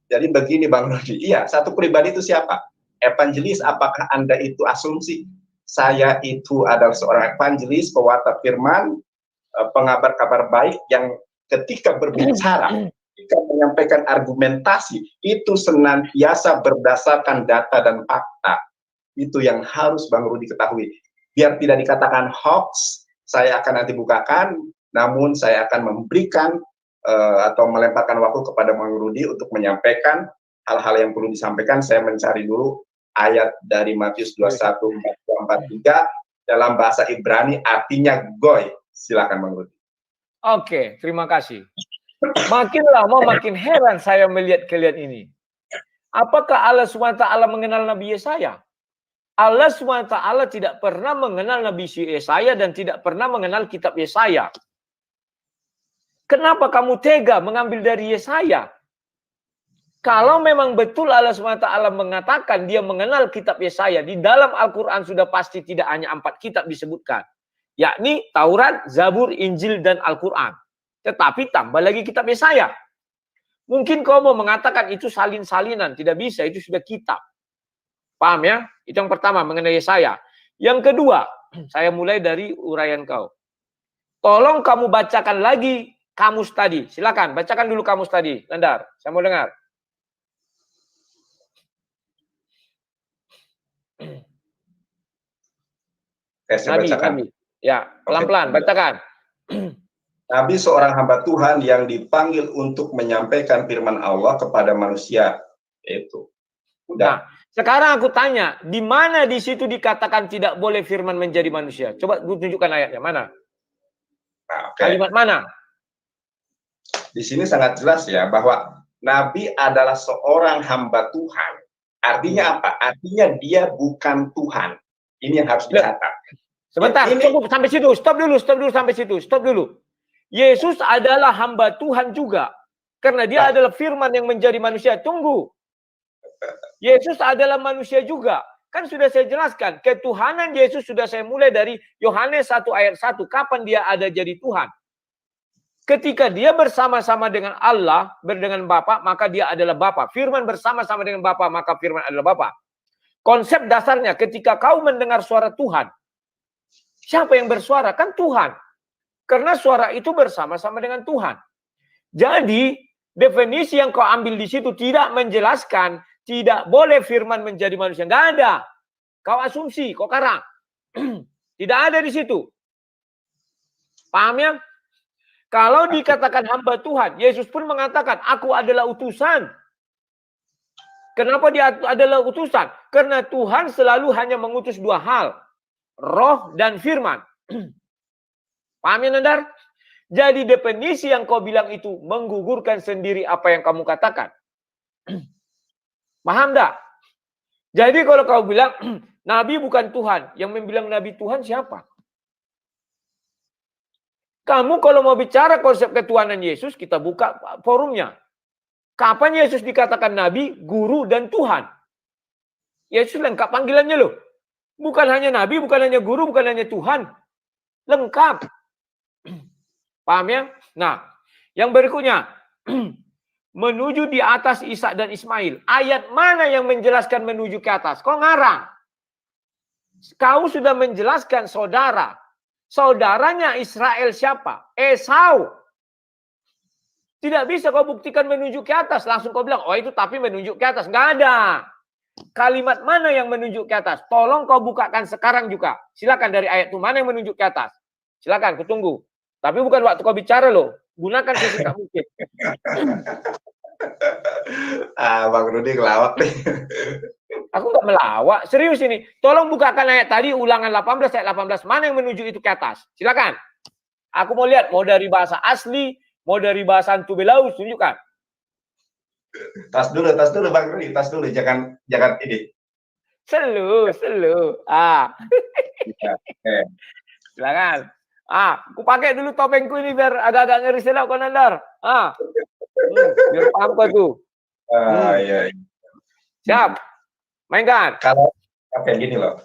Jadi begini Bang Rudi, iya, satu pribadi itu siapa? Evangelis, apakah Anda itu asumsi? Saya itu adalah seorang evangelis, pewarta firman, pengabar kabar baik yang ketika berbicara, ketika menyampaikan argumentasi, itu senantiasa berdasarkan data dan fakta. Itu yang harus Bang Rudi ketahui. Biar tidak dikatakan hoax, saya akan nanti bukakan, namun saya akan memberikan atau melemparkan waktu kepada Bang Rudi untuk menyampaikan hal-hal yang perlu disampaikan. Saya mencari dulu ayat dari Matius 21:43 dalam bahasa Ibrani, artinya goy. Silakan Bang Rudi. Oke, terima kasih. Makin lama makin heran saya melihat kalian ini. Apakah Allah SWT mengenal Nabi Yesaya? Allah SWT tidak pernah mengenal Nabi Yesaya dan tidak pernah mengenal kitab Yesaya. Kenapa kamu tega mengambil dari Yesaya? Kalau memang betul Allah SWT mengatakan dia mengenal kitab Yesaya, di dalam Al-Quran sudah pasti tidak hanya 4 kitab disebutkan. Yakni Taurat, Zabur, Injil, dan Al-Quran. Tetapi tambah lagi kitab Yesaya. Mungkin kau mau mengatakan itu salin-salinan. Tidak bisa, itu sudah kitab. Paham ya? Itu yang pertama mengenai Yesaya. Yang kedua, saya mulai dari uraian kau. Tolong kamu bacakan lagi kamus tadi. Silakan, bacakan dulu kamus tadi. Nandar, saya mau dengar. Oke, saya bacakan. Nabi. Ya, pelan-pelan, bacakan. Nabi seorang hamba Tuhan yang dipanggil untuk menyampaikan firman Allah kepada manusia. Itu. Udah. Nah, sekarang aku tanya, di mana di situ dikatakan tidak boleh firman menjadi manusia? Coba tunjukkan ayatnya, mana? Nah, Kalimat mana? Di sini sangat jelas ya, bahwa Nabi adalah seorang hamba Tuhan. Artinya apa? Artinya dia bukan Tuhan. Ini yang harus dicatat. Sebentar, cukup sampai situ. Stop dulu sampai situ. Stop dulu. Yesus adalah hamba Tuhan juga. Karena dia adalah firman yang menjadi manusia. Tunggu. Yesus adalah manusia juga. Kan sudah saya jelaskan. Ketuhanan Yesus sudah saya mulai dari Yohanes 1 ayat 1. Kapan dia ada jadi Tuhan? Ketika dia bersama-sama dengan Allah, dengan Bapa, maka dia adalah Bapa. Firman bersama-sama dengan Bapa, maka firman adalah Bapa. Konsep dasarnya ketika kau mendengar suara Tuhan, siapa yang bersuara? Kan Tuhan. Karena suara itu bersama-sama dengan Tuhan. Jadi, definisi yang kau ambil di situ tidak menjelaskan, tidak boleh firman menjadi manusia. Nggak ada. Kau asumsi, kau karang. Tidak ada di situ. Paham ya? Kalau dikatakan hamba Tuhan, Yesus pun mengatakan, aku adalah utusan. Kenapa dia adalah utusan? Karena Tuhan selalu hanya mengutus 2 hal. Roh dan firman. Paham ya, Nandar? Jadi definisi yang kau bilang itu menggugurkan sendiri apa yang kamu katakan. Paham tak? Jadi kalau kau bilang, Nabi bukan Tuhan. Yang membilang Nabi Tuhan siapa? Kamu kalau mau bicara konsep ketuhanan Yesus, kita buka forumnya. Kapan Yesus dikatakan Nabi, Guru, dan Tuhan? Yesus lengkap panggilannya loh. Bukan hanya Nabi, bukan hanya Guru, bukan hanya Tuhan. Lengkap. Paham ya? Nah, yang berikutnya. Menuju di atas Ishak dan Ismail. Ayat mana yang menjelaskan menuju ke atas? Kau ngarang. Kau sudah menjelaskan saudara. Saudaranya Israel siapa? Esau. Tidak bisa kau buktikan menunjuk ke atas. Langsung kau bilang, oh itu tapi menunjuk ke atas. Nggak ada. Kalimat mana yang menunjuk ke atas? Tolong kau bukakan sekarang juga. Silakan dari ayat itu mana yang menunjuk ke atas. Silakan, kutunggu. Tapi bukan waktu kau bicara loh. Gunakan sesingkat mungkin. Bang Rudi ngelawak nih. Aku nggak melawak. Serius ini. Tolong bukakan ayat tadi, ulangan 18, ayat 18. Mana yang menuju itu ke atas? Silakan. Aku mau lihat. Mau dari bahasa asli, mau dari bahasa Antubelaus, tunjukkan. Tas dulu Bang Rudi. Tas dulu. Jangan ini. Selu. Silakan. Aku pakai dulu topengku ini biar agak-agak ngeri sedap kau Nandar. Biar paham kau tuh. Iya. Siap. Mainkan. Kalau kayak gini loh.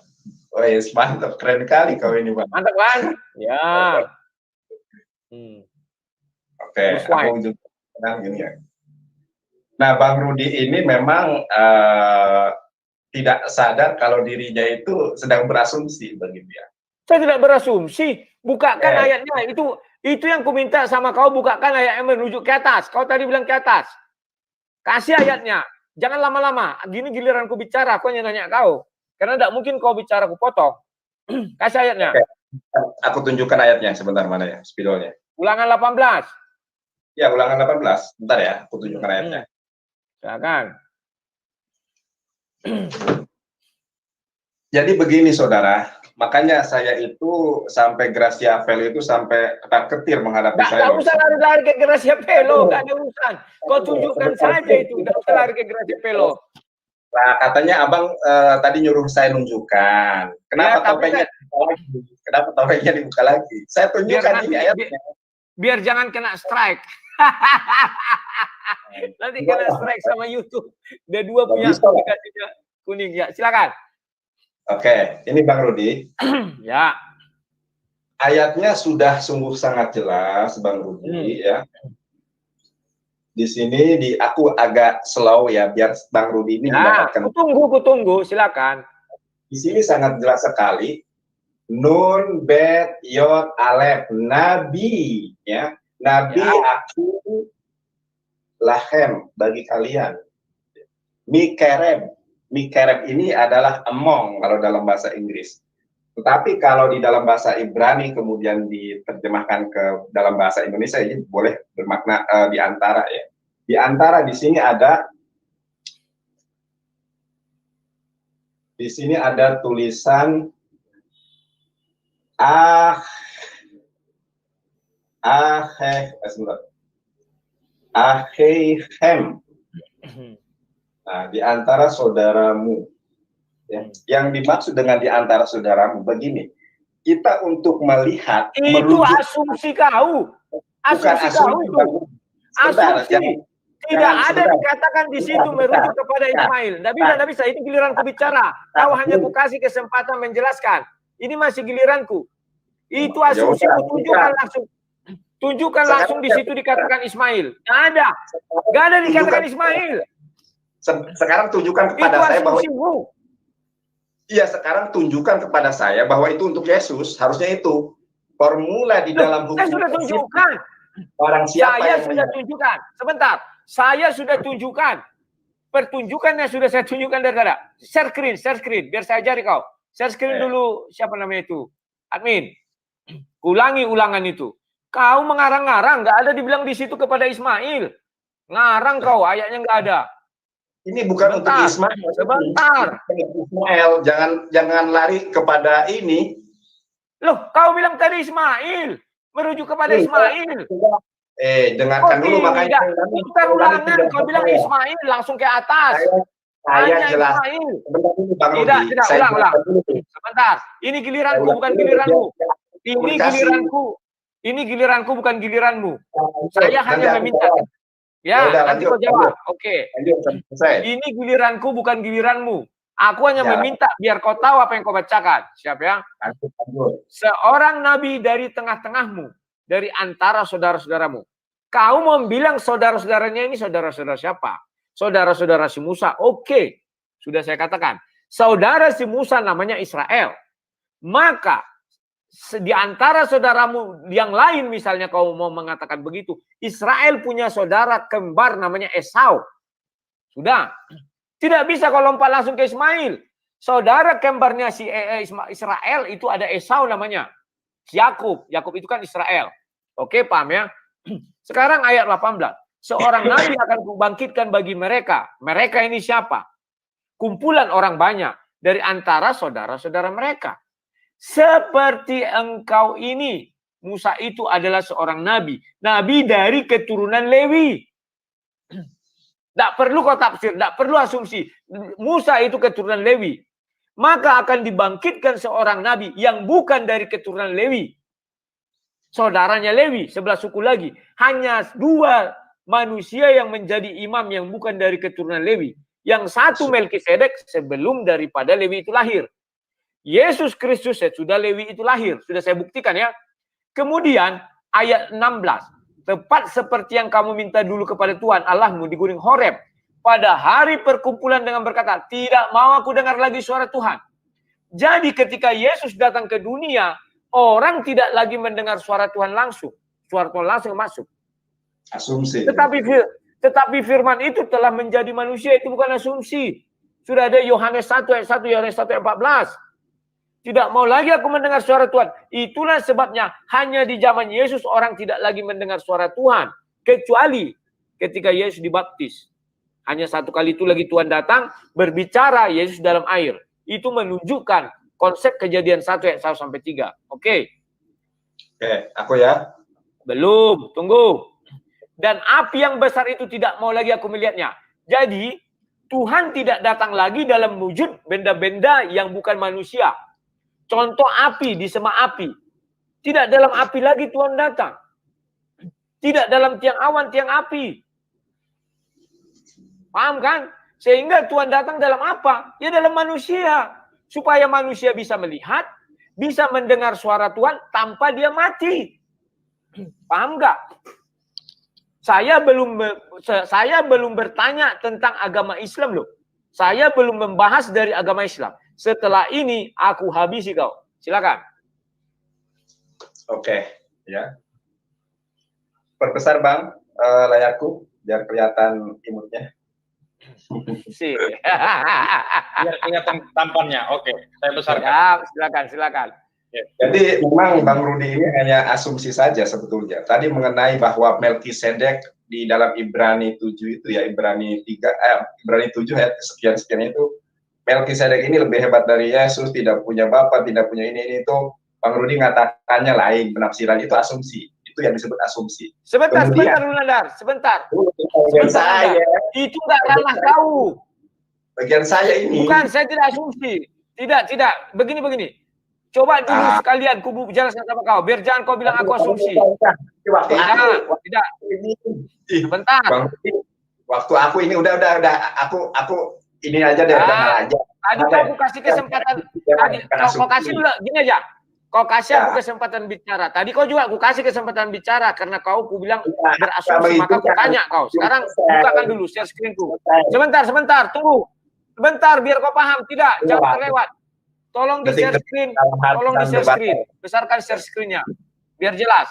Oh yes, mantap, keren kali kau ini, Bang. Mantap kan? Ya. Oke, aku juga gini ya. Nah, Bang Rudi ini memang tidak sadar kalau dirinya itu sedang berasumsi begitu ya. Saya tidak berasumsi. Bukakan ayatnya. Itu yang ku minta sama kau, bukakan ayat yang menuju ke atas. Kau tadi bilang ke atas. Kasih ayatnya. Jangan lama-lama. Gini giliran ku bicara, aku hanya nanya kau. Karena tidak mungkin kau bicara, ku potong. Kasih ayatnya. Oke. Aku tunjukkan ayatnya sebentar, mana ya spidolnya. Ulangan 18. Ya, ulangan 18. Bentar ya, aku tunjukkan ayatnya. Silakan. Jadi begini, saudara. Makanya saya itu sampai Gracia Velo itu sampai ketar-ketir menghadapi saya. Nggak usah lari-lari ke Gracia Velo, nggak ada urusan. Kau tunjukkan saja itu, nggak usah lari ke Gracia Velo. Nah, katanya abang tadi nyuruh saya nunjukkan. Kenapa Ya, topengnya dibuka lagi? Kenapa topengnya dibuka lagi? Saya tunjukkan ini ayatnya. Biar jangan kena strike. Nanti kena strike sama YouTube. Dia dua punya aplikasinya kuning. Ya, silakan. Oke, ini Bang Rudi. Ya. Ayatnya sudah sungguh sangat jelas, Bang Rudi, ya. Di sini aku agak slow ya, biar Bang Rudi ini mendapatkan. Ku tunggu, silakan. Di sini sangat jelas sekali. Nun, bet, yod, alef, nabi, ya. Nabi aku lahem bagi kalian. Mikereb. Mikereb ini adalah among kalau dalam bahasa Inggris. Tetapi kalau di dalam bahasa Ibrani kemudian diterjemahkan ke dalam bahasa Indonesia, ini boleh bermakna di antara ya. Di antara di sini ada tulisan Ahehem. Nah, di antara saudaramu. Ya. Yang dimaksud dengan di antara saudaramu begini. Kita untuk melihat itu asumsi kau. Asumsi kau itu. Asumsi. Tidak ada dikatakan di situ merujuk kepada Ismail. Tidak bisa. Itu giliranku bicara. Kau hanya ku kasih kesempatan menjelaskan. Ini masih giliranku. Itu asumsi ku tunjukkan langsung. Tunjukkan langsung di situ dikatakan Ismail. Nggak ada. Nggak ada dikatakan Ismail. Sekarang tunjukkan kepada saya bahwa iya, sekarang tunjukkan kepada saya bahwa itu untuk Yesus. Harusnya itu formula di dalam hukum. Saya sudah tunjukkan. Barang siapa saya sudah tunjukkan. Sebentar. Saya sudah tunjukkan. Pertunjukannya sudah saya tunjukkan dari tadi. Share screen. Biar saya ajari kau. Share screen dulu. Siapa namanya itu? Admin. Ulangi ulangan itu. Kau mengarang-ngarang. Nggak ada dibilang di situ kepada Ismail. Ngarang kau. Ayatnya nggak ada. Ini bukan untuk Ismail. Sebentar. Ismail, jangan lari kepada ini. Loh, kau bilang tadi Ismail. Merujuk kepada Ismail. Dengarkan dulu makanya. Bukan ulangan. Kau bilang Ismail langsung ke atas. Saya jelas. Tidak, ulang. Sebentar. Ini giliranku, bukan giliranmu. Ini giliranku, bukan giliranmu. Saya hanya meminta. Ya, nanti kau jawab. Oke. Ini giliranku, bukan giliranmu. Aku hanya meminta biar kau tahu apa yang kau bacakan. Siap ya? Seorang nabi dari tengah-tengahmu, dari antara saudara-saudaramu. Kau mau bilang saudara-saudaranya ini saudara-saudara siapa? Saudara-saudara si Musa. Oke. Sudah saya katakan. Saudara si Musa namanya Israel. Maka di antara saudaramu yang lain, misalnya kau mau mengatakan begitu, Israel punya saudara kembar namanya Esau. Sudah. Tidak bisa kau lompat langsung ke Ismail. Saudara kembarnya si Israel itu ada Esau namanya. Yakub. Yakub itu kan Israel. Oke, paham ya? Sekarang ayat 18. Seorang nabi akan kubangkitkan bagi mereka. Mereka ini siapa? Kumpulan orang banyak dari antara saudara-saudara mereka. Seperti engkau ini. Musa itu adalah seorang nabi. Nabi dari keturunan Lewi. Tidak perlu kau tafsir, tidak perlu asumsi. Musa itu keturunan Lewi. Maka akan dibangkitkan seorang nabi yang bukan dari keturunan Lewi. Saudaranya Lewi, 11 suku lagi. Hanya 2 manusia yang menjadi imam yang bukan dari keturunan Lewi. Yang satu Melkisedek sebelum daripada Lewi itu lahir. Yesus Kristus sudah Lewi itu lahir. Sudah saya buktikan ya. Kemudian ayat 16. Tepat seperti yang kamu minta dulu kepada Tuhan Allahmu di Gunung Horeb. Pada hari perkumpulan dengan berkata, tidak mau aku dengar lagi suara Tuhan. Jadi ketika Yesus datang ke dunia, orang tidak lagi mendengar suara Tuhan langsung. Suara Tuhan langsung masuk. Asumsi. Tetapi firman itu telah menjadi manusia, itu bukan asumsi. Sudah ada Yohanes 1 ayat 1, Yohanes 1 ayat 14. Tidak mau lagi aku mendengar suara Tuhan. Itulah sebabnya hanya di zaman Yesus orang tidak lagi mendengar suara Tuhan. Kecuali ketika Yesus dibaptis. Hanya satu kali itu lagi Tuhan datang berbicara Yesus dalam air. Itu menunjukkan konsep Kejadian 1 ayat 1 sampai 3. Oke, aku ya. Belum, tunggu. Dan api yang besar itu tidak mau lagi aku melihatnya. Jadi Tuhan tidak datang lagi dalam wujud benda-benda yang bukan manusia. Contoh api, di sema api. Tidak dalam api lagi Tuhan datang. Tidak dalam tiang awan, tiang api. Paham kan? Sehingga Tuhan datang dalam apa? Ya dalam manusia. Supaya manusia bisa melihat, bisa mendengar suara Tuhan tanpa dia mati. Paham nggak? Saya belum bertanya tentang agama Islam loh. Saya belum membahas dari agama Islam. Setelah ini aku habisi kau. Silakan. Oke, ya. Perbesar Bang layarku biar kelihatan imutnya. Biar kelihatan tampannya. Oke, saya besarkan. Ya, silakan. Jadi memang Bang Rudi ini hanya asumsi saja sebetulnya. Tadi mengenai bahwa Melkisedek di dalam Ibrani 7 itu ya, Ibrani 7 ayat sekian itu, Melkisedek ini lebih hebat dari Yesus, tidak punya bapa, tidak punya ini itu. Bang Rudi ngatakannya lain, penafsiran itu asumsi. Itu yang disebut asumsi. Sebentar dulu Nandar, sebentar. Saya. Itu enggak ranah kau. Bagian saya ini. Bukan, saya tidak asumsi. Tidak. Begini. Coba dulu sekalian kubu jelaskan sama kau, biar jangan kau bilang aku asumsi. Tidak. Sebentar. Bang, waktu aku ini udah aku ini aja deh, aja. Tadi kau kasih kesempatan. Kau kasih dulu gini aja. Kau kasih aku kesempatan bicara. Tadi kau juga aku kasih kesempatan bicara karena kau bilang berasumsi, maka aku tanya kau. Sekarang bukakan dulu share screen-ku. Sebentar, tunggu. Sebentar biar kau paham. Tidak, jangan terlewat. Tolong di share screen, besarkan share screen-nya, biar jelas.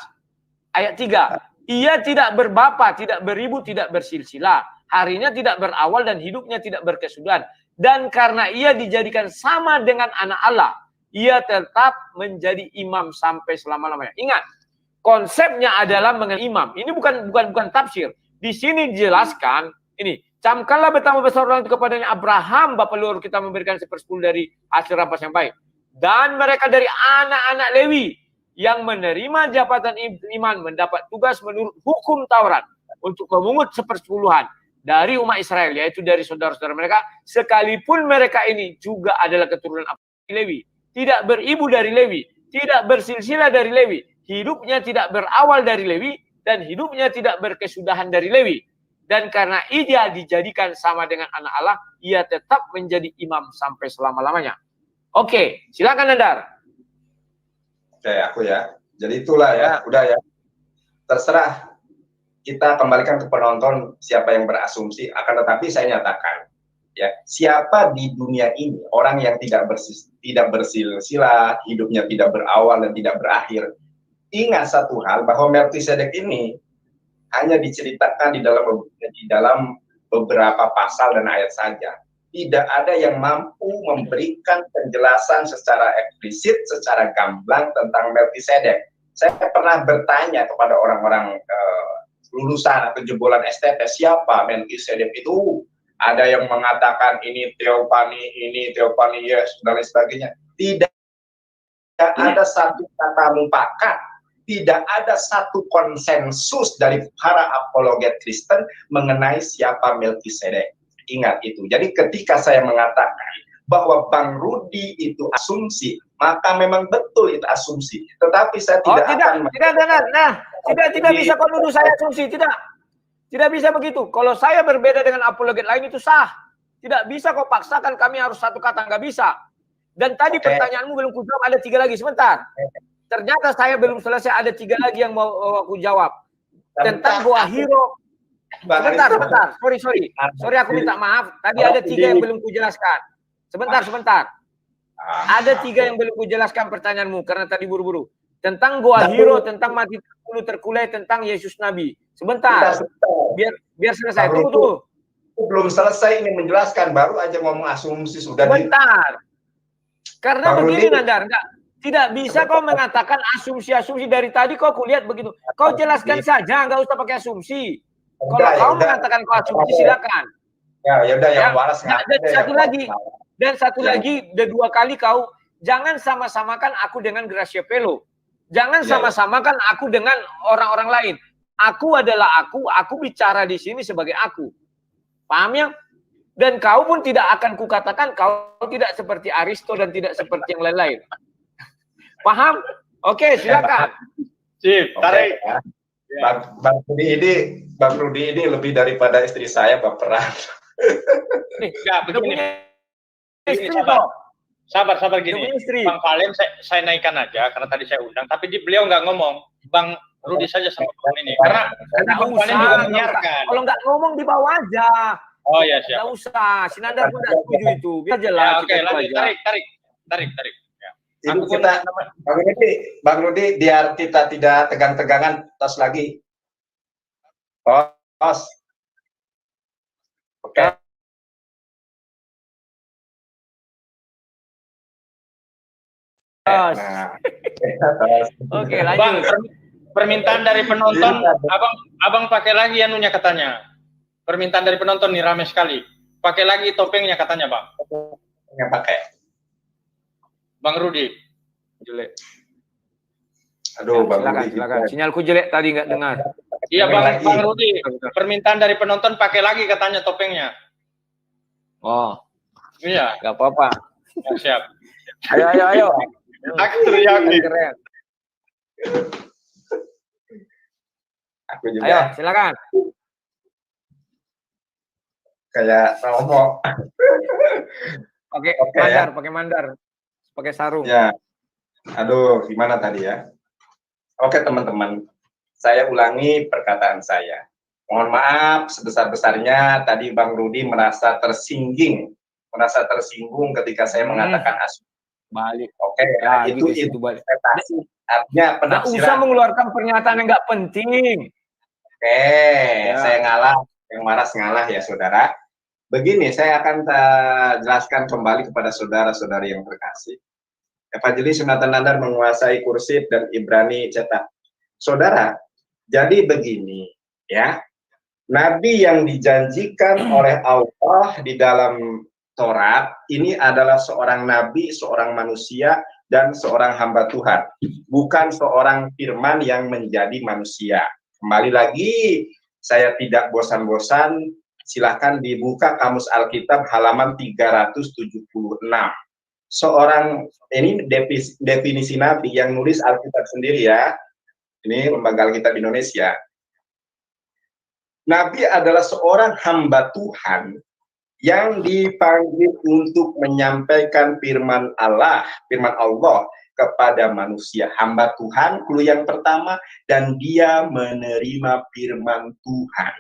Ayat 3, ia tidak berbapa, tidak beribu, tidak bersilsilah. Harinya tidak berawal dan hidupnya tidak berkesudahan. Dan karena ia dijadikan sama dengan anak Allah, ia tetap menjadi imam sampai selama-lamanya. Ingat, konsepnya adalah mengenai imam. Ini bukan tafsir. Di sini dijelaskan, ini. Camkanlah betapa besar orang itu kepadanya Abraham, Bapa leluhur kita memberikan 1/10 dari hasil rampas yang baik. Dan mereka dari anak-anak Lewi yang menerima jabatan iman mendapat tugas menurut hukum Taurat untuk memungut 1/10 dari umat Israel, yaitu dari saudara-saudara mereka, sekalipun mereka ini juga adalah keturunan Lewi. Tidak beribu dari Lewi, tidak bersilsilah dari Lewi, hidupnya tidak berawal dari Lewi, dan hidupnya tidak berkesudahan dari Lewi. Dan karena ia dijadikan sama dengan anak Allah, ia tetap menjadi imam sampai selama-lamanya. Oke, silakan Nandar. Oke, aku ya. Jadi itulah ya, udah ya. Terserah kita kembalikan ke penonton siapa yang berasumsi. Akan tetapi saya nyatakan, ya, siapa di dunia ini orang yang tidak bersilsilah, hidupnya tidak berawal dan tidak berakhir. Ingat satu hal, bahwa Melkisedek ini hanya diceritakan di dalam beberapa pasal dan ayat saja. Tidak ada yang mampu memberikan penjelasan secara eksplisit, secara gamblang tentang Melkisedek. Saya pernah bertanya kepada orang-orang lulusan atau jebolan STT, siapa Melkisedek itu? Ada yang mengatakan ini teopani Yesus dan lain sebagainya. Tidak ada satu kata mufakat. Tidak ada satu konsensus dari para apologet Kristen mengenai siapa Melkisedek. Ingat itu. Jadi ketika saya mengatakan bahwa Bang Rudi itu asumsi, maka memang betul itu asumsi. Tetapi saya tidak akan... Tidak bisa kau nuduh saya asumsi, tidak. Tidak bisa begitu. Kalau saya berbeda dengan apologet lain itu sah. Tidak bisa kau paksakan kami harus satu kata, nggak bisa. Dan tadi pertanyaanmu belum kujawab, ada 3 lagi. Sebentar. Ternyata saya belum selesai, ada 3 lagi yang mau aku jawab. Tentang Goa Hiro. Sebentar. Sorry aku minta maaf. Tadi ada 3 yang belum kujelaskan. Sebentar. Ada 3 yang belum kujelaskan pertanyaanmu karena tadi buru-buru. Tentang Goa Hiro, tentang mati terkulai, tentang Yesus Nabi. Sebentar. Biar selesai. Tunggu. Belum selesai ini menjelaskan, baru aja ngomong asumsi sudah. Sebentar. Karena begini Nandar, tidak bisa kau mengatakan asumsi-asumsi dari tadi kau kulihat begitu. Kau jelaskan saja, nggak usah pakai asumsi. Kalau kau mengatakan kau asumsi silakan. Ya udah yang waras. Dan satu lagi, udah 2 kali kau jangan sama-samakan aku dengan Gracia Pelo. Jangan sama-samakan aku dengan orang-orang lain. Aku adalah aku bicara di sini sebagai aku. Paham ya? Dan kau pun tidak akan kukatakan kau tidak seperti Aristo dan tidak seperti yang lain-lain. Paham? Oke, silakan. Sip, tarik. Bang Rudi ini lebih daripada istri saya baperan. Enggak, begini. Sabar gini. Bang Valen saya naikkan aja karena tadi saya undang, tapi beliau nggak ngomong. Bang Rudi saja sama Bang ini. Karena Bang Valen juga menyiarkan. Kalau nggak ngomong di bawah aja. Oh ya siap. Nggak usah. Si Nandar pun nggak setuju itu. Biar jelas. Oke, lanjut. Tarik. Ya. Ini kita, Bang Rudi, biar kita tidak tegang-tegangan, tos lagi. Tos. Oke. Oke, lanjut. Bang, permintaan dari penonton, abang pakai lagi anunya katanya. Permintaan dari penonton nih rame sekali. Pakai lagi topengnya katanya, Bang. Yang pakai. Bang Rudi. Jelek. Aduh, Bang Rudi. Silakan. Sinyalku jelek tadi nggak dengar. Iya, Bang Rudi. Permintaan dari penonton pakai lagi katanya topengnya. Oh. Iya. Nggak apa-apa. Ya, siap. Ayo. Aku teriaki. Keren. Aku juga. Ayo, silakan. Kayak Romo. Pakai mandar. Pakai sarung. Ya. Aduh, gimana tadi ya? Oke, teman-teman. Saya ulangi perkataan saya. Mohon maaf sebesar-besarnya tadi Bang Rudi merasa tersinggung ketika saya mengatakan asumsi. Balik. Oke, ya, itu interpretasi. Artinya penafsiran. Nggak usah mengeluarkan pernyataan yang nggak penting. Oke, saya ngalah. Yang maras ngalah ya, saudara. Begini, saya akan jelaskan kembali kepada saudara-saudari yang terkasih. Evangelis Jonathan Nandar menguasai Kursif dan Ibrani cetak. Saudara, jadi begini, ya. Nabi yang dijanjikan oleh Allah di dalam Taurat ini adalah seorang nabi, seorang manusia, dan seorang hamba Tuhan. Bukan seorang firman yang menjadi manusia. Kembali lagi, saya tidak bosan-bosan, silahkan dibuka Kamus Alkitab halaman 376. Seorang, ini definisi nabi yang nulis Alkitab sendiri ya. Ini Lembaga Alkitab Indonesia. Nabi adalah seorang hamba Tuhan yang dipanggil untuk menyampaikan firman Allah kepada manusia. Hamba Tuhan, clue yang pertama, dan dia menerima firman Tuhan.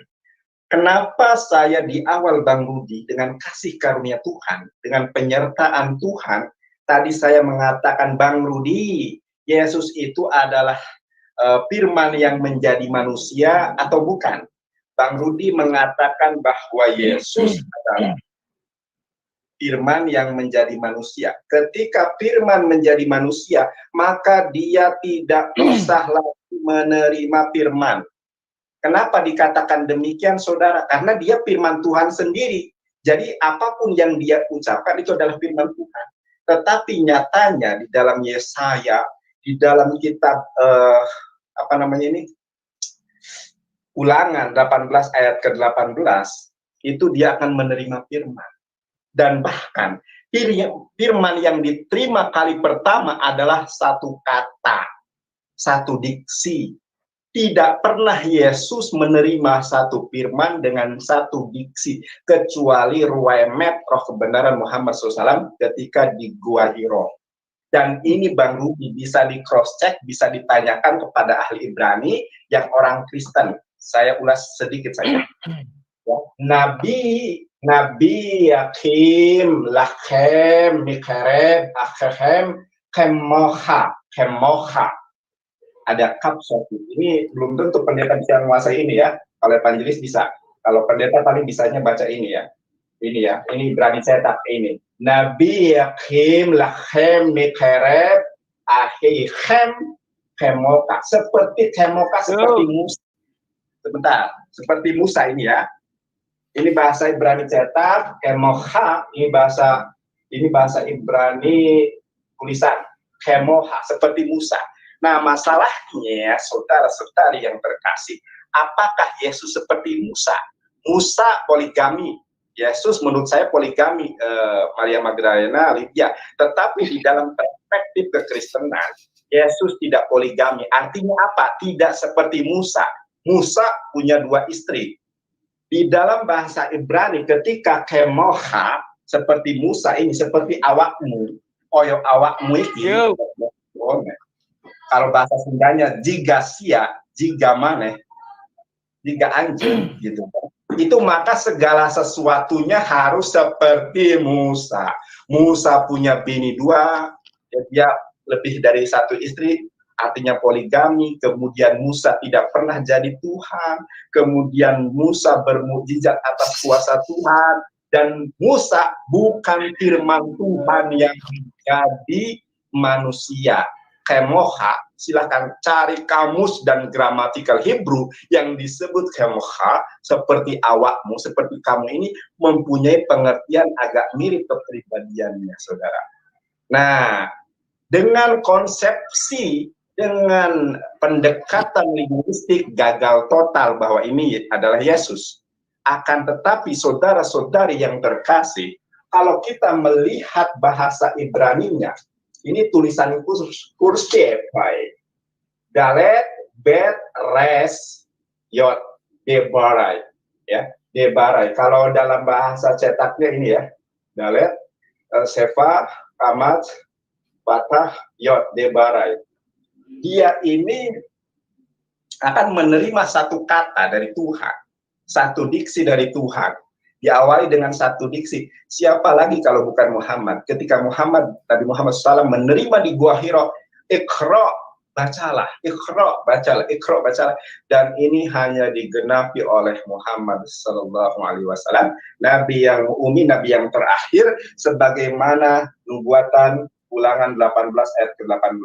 Kenapa saya di awal Bang Rudi dengan kasih karunia Tuhan, dengan penyertaan Tuhan, tadi saya mengatakan Bang Rudi, Yesus itu adalah firman yang menjadi manusia atau bukan? Bang Rudi mengatakan bahwa Yesus adalah firman yang menjadi manusia. Ketika firman menjadi manusia, maka dia tidak usah lagi menerima firman. Kenapa dikatakan demikian, saudara? Karena dia firman Tuhan sendiri. Jadi apapun yang dia ucapkan itu adalah firman Tuhan. Tetapi nyatanya di dalam Yesaya, di dalam kitab Ulangan 18 ayat ke-18, itu dia akan menerima firman. Dan bahkan firman yang diterima kali pertama adalah satu kata, satu diksi. Tidak pernah Yesus menerima satu firman dengan satu diksi kecuali ruwemet roh kebenaran Muhammad SAW ketika di Gua Hiro. Dan ini Bang Rudi bisa di cross check, bisa ditanyakan kepada ahli Ibrani yang orang Kristen. Saya ulas sedikit saja. Ya. Nabi Yakim Lachem Mikareb Akhem Kemoha. Ada kap satu. Ini belum tentu pendeta bisa menguasai ini ya. Kalau evangelis bisa. Kalau pendeta paling bisanya baca ini ya. Ini ya. Ini berani cetak ini. Nabi Yakim Lachem Mikareb Ahichem Kemoka. Seperti Kemoka, seperti Musa. Sebentar. Seperti Musa ini ya. Ini bahasa Ibrani cetak. Kemoha. Ini bahasa Ibrani tulisan. Kemoha. Seperti Musa. Nah, masalahnya, saudara-saudari yang terkasih, apakah Yesus seperti Musa? Musa poligami. Yesus menurut saya poligami, Maria Magdalena, Lydia. Tetapi di dalam perspektif kekristenan, Yesus tidak poligami. Artinya apa? Tidak seperti Musa. Musa punya 2 istri. Di dalam bahasa Ibrani, ketika kemoha, seperti Musa ini, seperti awakmu. Oyo awakmu ini. Kalau bahasa Sundanya jika sia, jika maneh, jika anjing gitu. Itu maka segala sesuatunya harus seperti Musa. Musa punya bini 2, dia lebih dari 1 istri, artinya poligami. Kemudian Musa tidak pernah jadi Tuhan. Kemudian Musa bermukjizat atas kuasa Tuhan. Dan Musa bukan firman Tuhan yang menjadi manusia. Kemoha, silakan cari kamus dan gramatikal Hebrew yang disebut kemoha, seperti awakmu, seperti kamu ini mempunyai pengertian agak mirip kepribadiannya, saudara. Nah, dengan konsepsi, dengan pendekatan linguistik gagal total bahwa ini adalah Yesus. Akan tetapi saudara-saudari yang terkasih, kalau kita melihat bahasa Ibraninya, ini tulisan kursiv, baik. Dalet, bet, res, yot, debarai, ya, debarai. Kalau dalam bahasa cetaknya ini ya, dalet, sefa, kamat, patah, yot, debarai. Dia ini akan menerima satu kata dari Tuhan, satu diksi dari Tuhan. Diawali dengan satu diksi. Siapa lagi kalau bukan Muhammad? Ketika Nabi Muhammad SAW menerima di Gua Hiro, Iqra, bacalah, Iqra, bacalah, Iqra, bacalah. Dan ini hanya digenapi oleh Muhammad SAW, Nabi yang umi, Nabi yang terakhir, sebagaimana nubuatan Ulangan 18 ayat ke-18.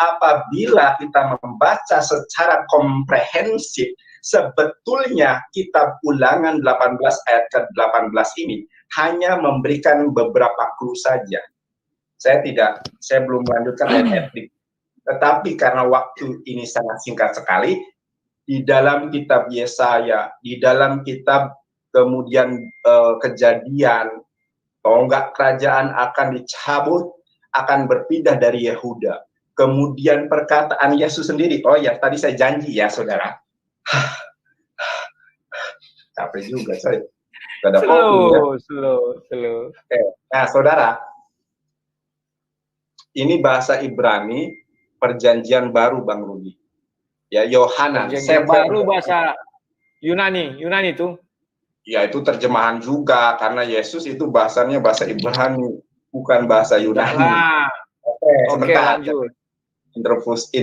Apabila kita membaca secara komprehensif, sebetulnya kitab Ulangan 18 ayat ke-18 ini hanya memberikan beberapa clue saja. Saya belum melanjutkan ayat-ayat, tetapi karena waktu ini sangat singkat sekali, di dalam kitab Yesaya, di dalam kitab kemudian Kejadian, tonggak kerajaan akan dicabut, akan berpindah dari Yehuda. Kemudian perkataan Yesus sendiri, oh ya tadi saya janji ya saudara, capek juga saya. Slow. Nah, saudara, ini bahasa Ibrani perjanjian baru, Bang Rudi. Ya, Yohanan. Perjanjian baru bahasa Yunani itu. Ya, itu terjemahan juga karena Yesus itu bahasanya bahasa Ibrani, bukan bahasa Yunani. Oke, lanjut. Interupsi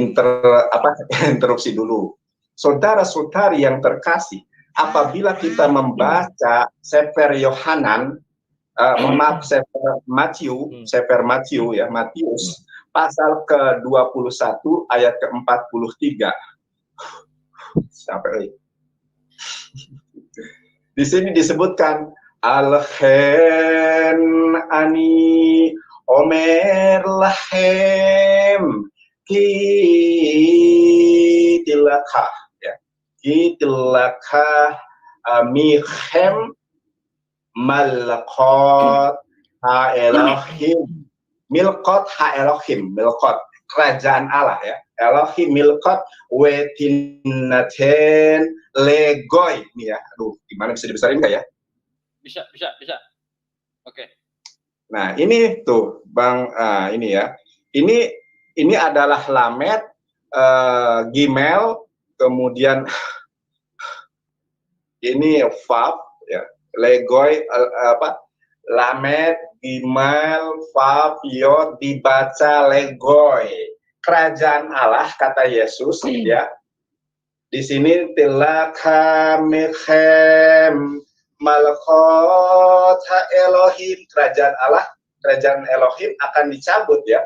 dulu. Saudara-saudari yang terkasih, apabila kita membaca Sefer Yohanan, Sefer Matius ya, Matius pasal ke-21 ayat ke-43. Sampai di sini disebutkan Al-Khen ani Omer lahem kitilakah ya, kitilakah michem malakot ha-Elohim, milkot ha-Elohim, milkot kerajaan Allah ya, Elohim milkot wetinaten legoy. Ini ya, aduh, gimana bisa dibesarin nggak ya? Bisa. Oke. Nah, ini tuh, Bang, ini ya. Ini adalah lamet, gimel, kemudian ini vav, ya, legoy, lamet, gimel, vav, yod, dibaca legoy. Kerajaan Allah, kata Yesus, ya. Di sini tilaka mechem malkota Elohim, kerajaan Allah, kerajaan Elohim akan dicabut, ya.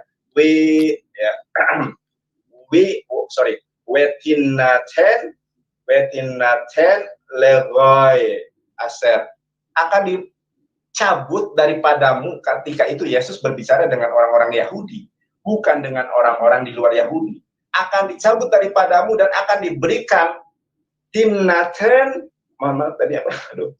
Wetinaten legoy aser, akan dicabut daripadamu. Ketika itu Yesus berbicara dengan orang-orang Yahudi, bukan dengan orang-orang di luar Yahudi. Akan dicabut daripadamu dan akan diberikan timnaten, mana tadi apa? Aduh,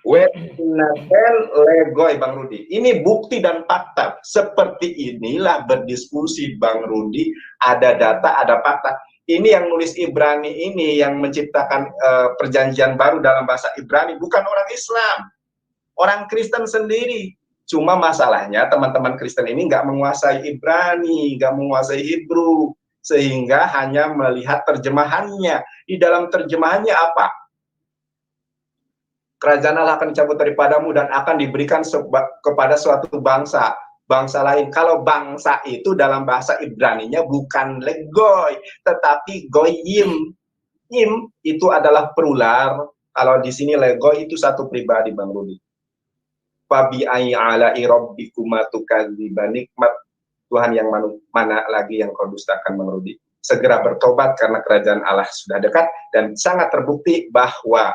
Wetinaten legoy, Bang Rudi. Ini bukti dan fakta. Seperti inilah berdiskusi, Bang Rudi. Ada data, ada fakta. Ini yang nulis Ibrani ini, yang menciptakan perjanjian baru dalam bahasa Ibrani, bukan orang Islam. Orang Kristen sendiri. Cuma masalahnya teman-teman Kristen ini nggak menguasai Ibrani, nggak menguasai Hebrew, sehingga hanya melihat terjemahannya. Di dalam terjemahannya apa? Kerajaan Allah akan dicabut daripadamu dan akan diberikan kepada suatu bangsa lain. Kalau bangsa itu dalam bahasa Ibraninya bukan legoy, tetapi goyim. Im itu adalah plural. Kalau di sini legoy itu satu pribadi, Bang Rudi. Fabi ala rabbikuma tukadziban, nikmat Tuhan yang mana lagi yang kau dustakan, Bang Rudi. Segera bertobat karena kerajaan Allah sudah dekat, dan sangat terbukti bahwa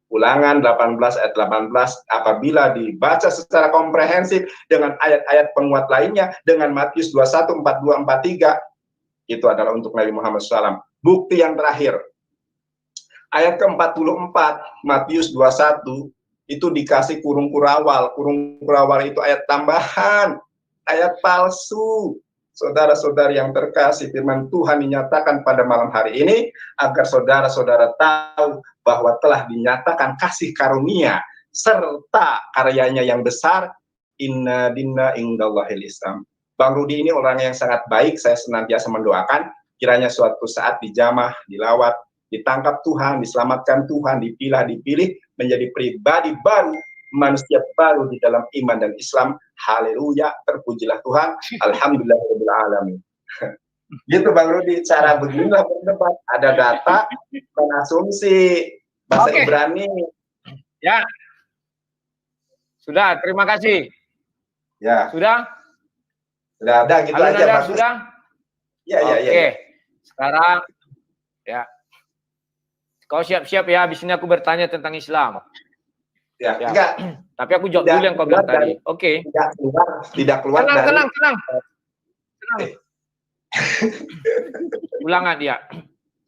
Ulangan 18 ayat 18 apabila dibaca secara komprehensif dengan ayat-ayat penguat lainnya, dengan Matius 21, 42, 43, itu adalah untuk Nabi Muhammad SAW. Bukti yang terakhir, ayat ke-44 Matius 21 itu dikasih kurung kurawal. Kurung kurawal itu ayat tambahan, ayat palsu. Saudara-saudari yang terkasih, firman Tuhan dinyatakan pada malam hari ini agar saudara-saudara tahu bahwa telah dinyatakan kasih karunia serta karyanya yang besar. Inna dinna indallahil Islam. Bang Rudi ini orang yang sangat baik. Saya senantiasa mendoakan kiranya suatu saat dijamah, dilawat, ditangkap Tuhan, diselamatkan Tuhan, dipilih menjadi pribadi baru, manusia baru di dalam iman dan Islam. Haleluya, terpujilah Tuhan. Alhamdulillahirabbil alamin. Gitu Bang Rudi, cara beginilah berdebat. Ada data dan asumsi bahasa Ibrani. Ya. Sudah, terima kasih. Ya. Sudah ada gitu Halo, aja, Pak. Sudah? Ya. Sekarang ya. Kau siap-siap ya, habis ini aku bertanya tentang Islam. Ya. Enggak. Tapi aku jawab dulu yang kau bilang tadi. Oke. Tidak keluar dari... Tenang. Ulangan ya.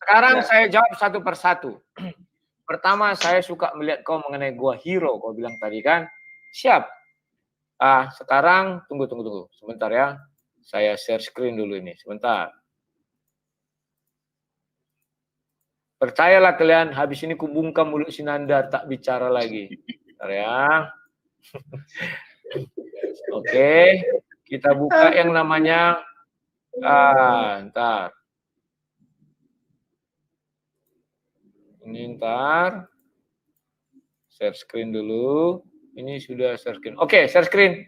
Sekarang saya jawab satu persatu. Pertama, saya suka melihat kau mengenai gua hero, kau bilang tadi kan. Siap. Sekarang tunggu. Sebentar ya. Saya share screen dulu ini. Sebentar. Percayalah kalian, habis ini kubungkam mulut Sinanda, tak bicara lagi. Bentar ya. Oke, kita buka yang namanya ntar. Ini ntar. Share screen dulu. Ini sudah share screen. Oke, share screen.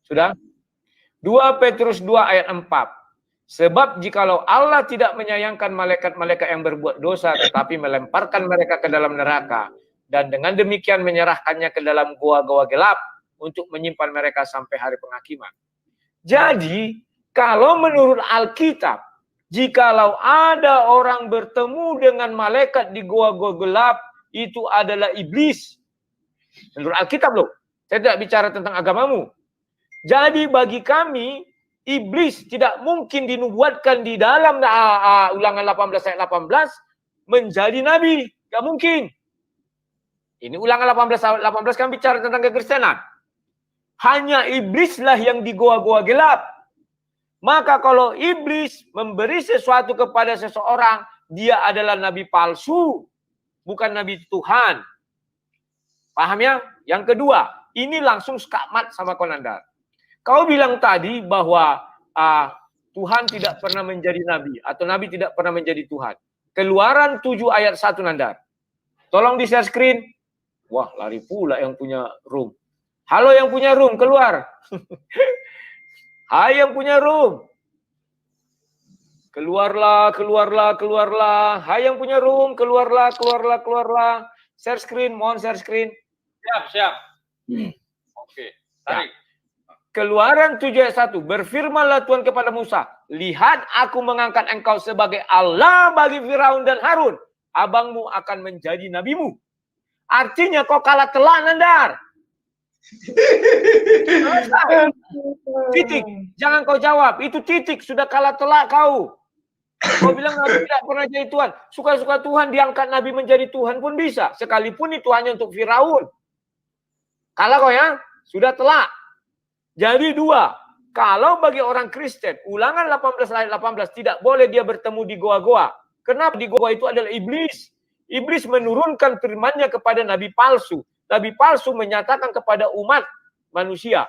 Sudah? 2 Petrus 2 ayat 4. Sebab jikalau Allah tidak menyayangkan malaikat-malaikat yang berbuat dosa, tetapi melemparkan mereka ke dalam neraka, dan dengan demikian menyerahkannya ke dalam gua-gua gelap untuk menyimpan mereka sampai hari penghakiman. Jadi, kalau menurut Alkitab, jikalau ada orang bertemu dengan malaikat di gua-gua gelap, itu adalah iblis. Menurut Alkitab loh. Saya tidak bicara tentang agamamu. Jadi bagi kami, iblis tidak mungkin dinubuatkan di dalam Ulangan 18 ayat 18 menjadi nabi. Tidak mungkin. Ini Ulangan 18 ayat 18 kan bicara tentang kekristenan. Hanya iblislah yang di goa-goa gelap. Maka kalau iblis memberi sesuatu kepada seseorang, dia adalah nabi palsu, bukan nabi Tuhan. Paham ya? Yang kedua, ini langsung skakmat sama Konandar. Kau bilang tadi bahwa Tuhan tidak pernah menjadi nabi atau nabi tidak pernah menjadi Tuhan. Keluaran 7 ayat 1 Nandar. Tolong di share screen. Wah, lari pula yang punya room. Halo yang punya room, keluar. Hai yang punya room. Keluarlah, keluarlah, keluarlah. Hai yang punya room, keluarlah, keluarlah, keluarlah. Share screen, mohon share screen. Siap, siap. Oke, tarik. Keluaran 7 ayat 1. Berfirmanlah Tuhan kepada Musa, lihat aku mengangkat engkau sebagai Allah bagi Firaun dan Harun. Abangmu akan menjadi nabimu. Artinya kau kalah telak Nandar. Titik. Jangan kau jawab. Itu titik. Sudah kalah telak kau. Kau bilang nabi tidak pernah jadi Tuhan. Suka-suka Tuhan diangkat nabi menjadi Tuhan pun bisa. Sekalipun itu hanya untuk Firaun. Kalah kau ya. Sudah telak. Jadi 2. Kalau bagi orang Kristen, Ulangan 18 ayat 18 tidak boleh dia bertemu di goa-goa. Kenapa? Di goa itu adalah iblis. Iblis menurunkan firman-Nya kepada nabi palsu. Nabi palsu menyatakan kepada umat manusia.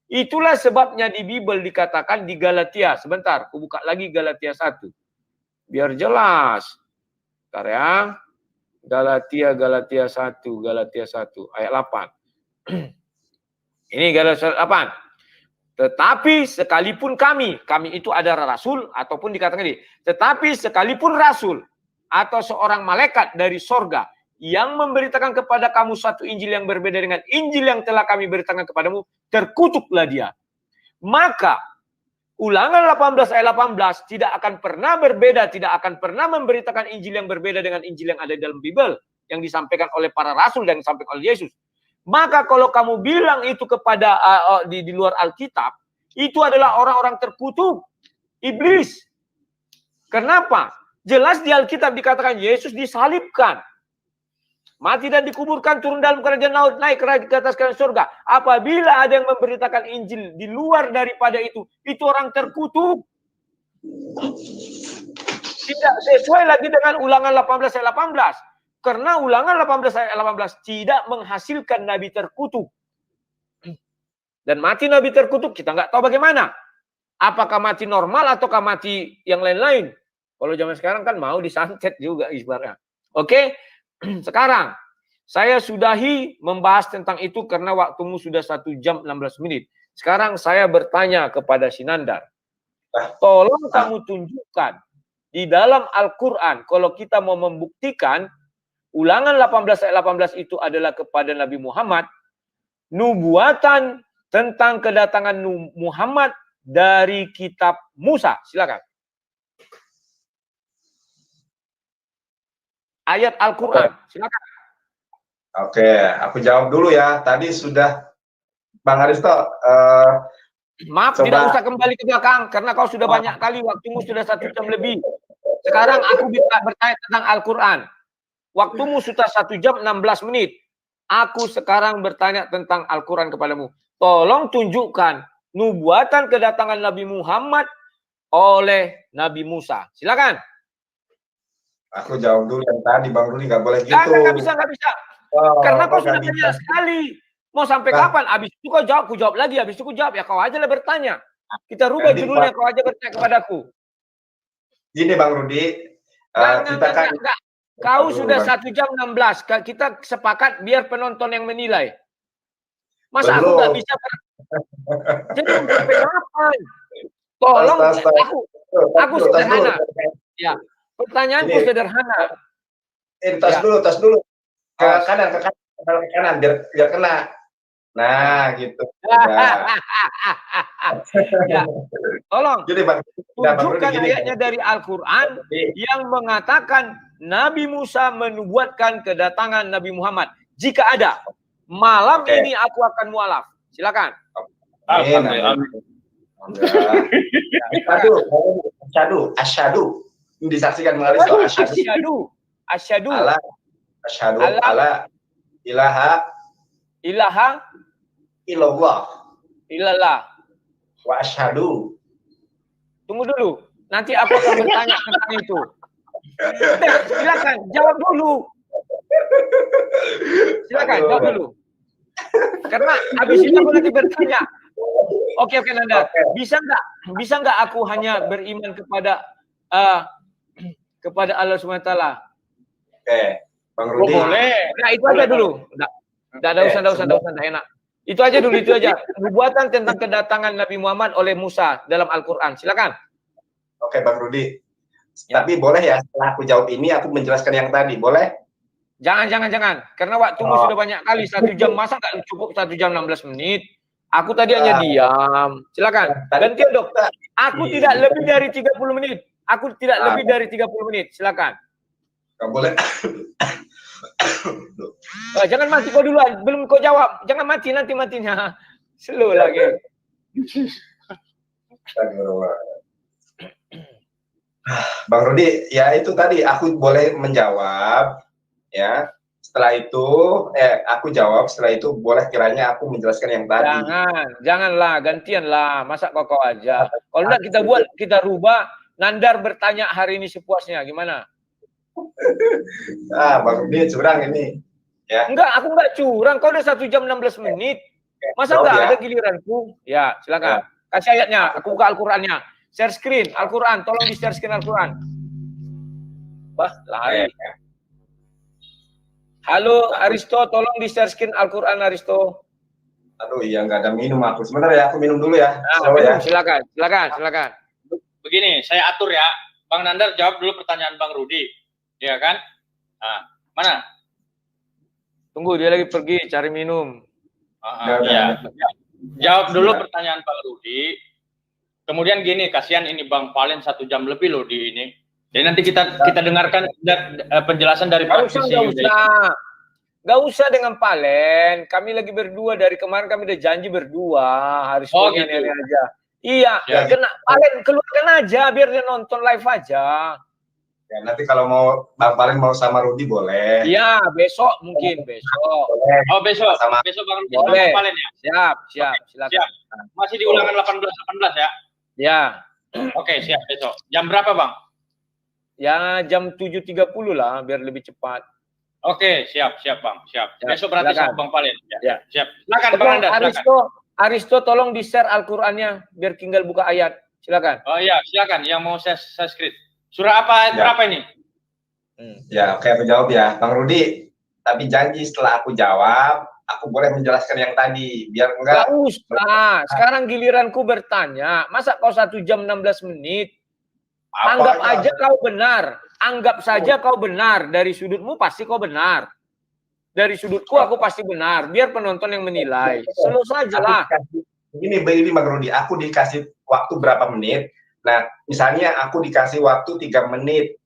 Itulah sebabnya di Bible dikatakan di Galatia. Sebentar, aku buka lagi Galatia 1. Biar jelas. Bentar ya. Galatia 1 ayat 8. Ini Galatia 8. Tetapi sekalipun kami itu adalah rasul ataupun dikatakan ini. Tetapi sekalipun rasul atau seorang malaikat dari sorga yang memberitakan kepada kamu satu Injil yang berbeda dengan Injil yang telah kami beritakan kepadamu, terkutuklah dia. Maka Ulangan 18 ayat 18 tidak akan pernah berbeda, tidak akan pernah memberitakan Injil yang berbeda dengan Injil yang ada di dalam Bible yang disampaikan oleh para rasul dan disampaikan oleh Yesus. Maka kalau kamu bilang itu kepada di luar Alkitab, itu adalah orang-orang terkutuk, iblis. Kenapa? Jelas di Alkitab dikatakan Yesus disalibkan, mati dan dikuburkan, turun dalam kerajaan laut, naik ke atas kerajaan surga. Apabila ada yang memberitakan Injil di luar daripada itu orang terkutuk. Tidak sesuai lagi dengan Ulangan 18 ayat 18. Karena Ulangan 18 ayat 18 tidak menghasilkan nabi terkutuk. Dan mati nabi terkutuk kita nggak tahu bagaimana. Apakah mati normal ataukah mati yang lain-lain? Kalau zaman sekarang kan mau disantet juga ibaratnya. Oke? Sekarang saya sudahi membahas tentang itu karena waktumu sudah 1 jam 16 menit. Sekarang saya bertanya kepada Sinandar. Tolong kamu tunjukkan di dalam Al-Quran kalau kita mau membuktikan Ulangan 18 ayat 18 itu adalah kepada Nabi Muhammad, nubuatan tentang kedatangan Muhammad dari kitab Musa. Silakan. Ayat Al-Quran. Silakan. Oke, aku jawab dulu ya. Tadi sudah Bang Aristo. Maaf, tidak usah kembali ke belakang karena kau sudah banyak kali, waktumu sudah 1 jam lebih. Sekarang aku bisa bertanya tentang Al-Quran. Waktumu sudah 1 jam 16 menit. Aku sekarang bertanya tentang Al-Quran kepadamu. Tolong tunjukkan nubuatan kedatangan Nabi Muhammad oleh Nabi Musa. Silakan. Aku jawab dulu yang tadi, Bang Ruli, nggak boleh gitu. Nggak bisa. Karena kau sudah banyak sekali. Mau sampai kapan? Habis itu kau jawab, aku jawab lagi. Habis itu kau jawab. Ya kau aja lah bertanya. Kita rubah judulnya, kau aja bertanya kepadaku. Gini Bang Rudi, enggak. Kau sudah 1 jam 16. Kita sepakat biar penonton yang menilai. Masa aku nggak bisa? Jadi sampai kapan? Tolong, aku sederhana. Ya, pertanyaanku sederhana. Tas dulu. Ke kanan, biar kena. Nah, gitu. Ya. Tolong Jadi, Bang, tunjukkan ayatnya dari Al-Quran yang mengatakan Nabi Musa menubuatkan kedatangan Nabi Muhammad. Jika ada, malam ini aku akan mualaf. Silakan. Asyhadu. Disaksikan mengalir asyhadu. Ala ilaha illallah wa asyhadu Tunggu dulu. Nanti aku akan bertanya tentang itu. Silakan, jawab dulu. Silakan, jawab dulu. Karena habis itu aku nanti bertanya. Oke, Nanda. Bisa nggak aku hanya beriman kepada Allah SWT? Oke, Bang Rudi. Boleh. Nah, itu aja dulu. Nggak ada urusan, nggak enak. Itu aja dulu, itu aja. Nubuatan tentang kedatangan Nabi Muhammad oleh Musa dalam Al-Quran. Silakan. Oke, Bang Rudi. Ya. Tapi boleh ya, setelah aku jawab ini, aku menjelaskan yang tadi. Boleh? Jangan. Karena waktumu sudah banyak kali. 1 jam, masa nggak cukup 1 jam 16 menit? Aku tadi hanya diam. Silakan. Gantian, Dok. Aku tidak lebih dari 30 menit. Aku tidak lebih dari 30 menit. Silakan. Nggak boleh. Jangan mati kau duluan. Belum kau jawab. Jangan mati, nanti matinya. Slow lagi. Bang Rudi, ya itu tadi aku boleh menjawab, ya. Setelah itu, aku jawab. Setelah itu boleh kiranya aku menjelaskan yang tadi. Janganlah, gantianlah. Masa kau aja. Kalau enggak kita rubah. Nandar bertanya hari ini sepuasnya. Gimana? Bang Rudi curang ini. Ya. Enggak, aku enggak curang. Kau udah 1 jam 16 menit. Masa enggak ada giliranku? Ya, silakan. Kasih ayatnya. Aku buka Al-Qur'annya. Share screen Al-Qur'an. Tolong di share screen Al-Qur'an. Wah, lari. Halo Aristo, tolong di share screen Al-Qur'an Aristo. Aduh, iya nggak ada minum aku. Sebentar ya, aku minum dulu ya. Minum, silakan. Begini, saya atur ya. Bang Nandar jawab dulu pertanyaan Bang Rudi. Ya kan? Nah, mana? Tunggu, dia lagi pergi cari minum. Ya. Jawab dulu pertanyaan Bang Rudi. Kemudian gini, kasihan ini Bang Valen 1 jam lebih loh di ini. Jadi nanti kita dengarkan penjelasan dari praktisi. Gak usah dengan Palen. Kami lagi berdua dari kemarin, kami udah janji berdua. Harus gitu. aja. Iya, kena Palen keluarkan aja biar dia nonton live aja. Ya, nanti kalau mau Bang Palen mau sama Rudi boleh. Iya, besok mungkin besok. Boleh. Oh, besok Bang Rudi sama Palen ya. Siap, silakan. Siap. Masih di ulangan 18 ya? Ya. Oke, siap besok. Jam berapa, Bang? Ya, jam 7.30 lah biar lebih cepat. Oke, siap Bang, siap. Besok berarti sama Bang Palen. Ya. Siap. Silakan Bang Nanda, Aristo tolong di-share Al-Qur'annya biar tinggal buka ayat. Silakan. Oh iya, silakan yang mau saya screen. Surah apa ayat berapa ini? Ya, oke, aku jawab ya. Bang Rudi, tapi janji setelah aku jawab, aku boleh menjelaskan yang tadi, biar enggak. Gak usah, sekarang giliranku bertanya. Masa kau 1 jam 16 menit? Anggap aja kau benar. Anggap saja kau benar. Dari sudutmu pasti kau benar. Dari sudutku aku pasti benar. Biar penonton yang menilai. Selalu saja lah. Ini Bang Rudi, aku dikasih waktu berapa menit. Nah, misalnya aku dikasih waktu 3 menit.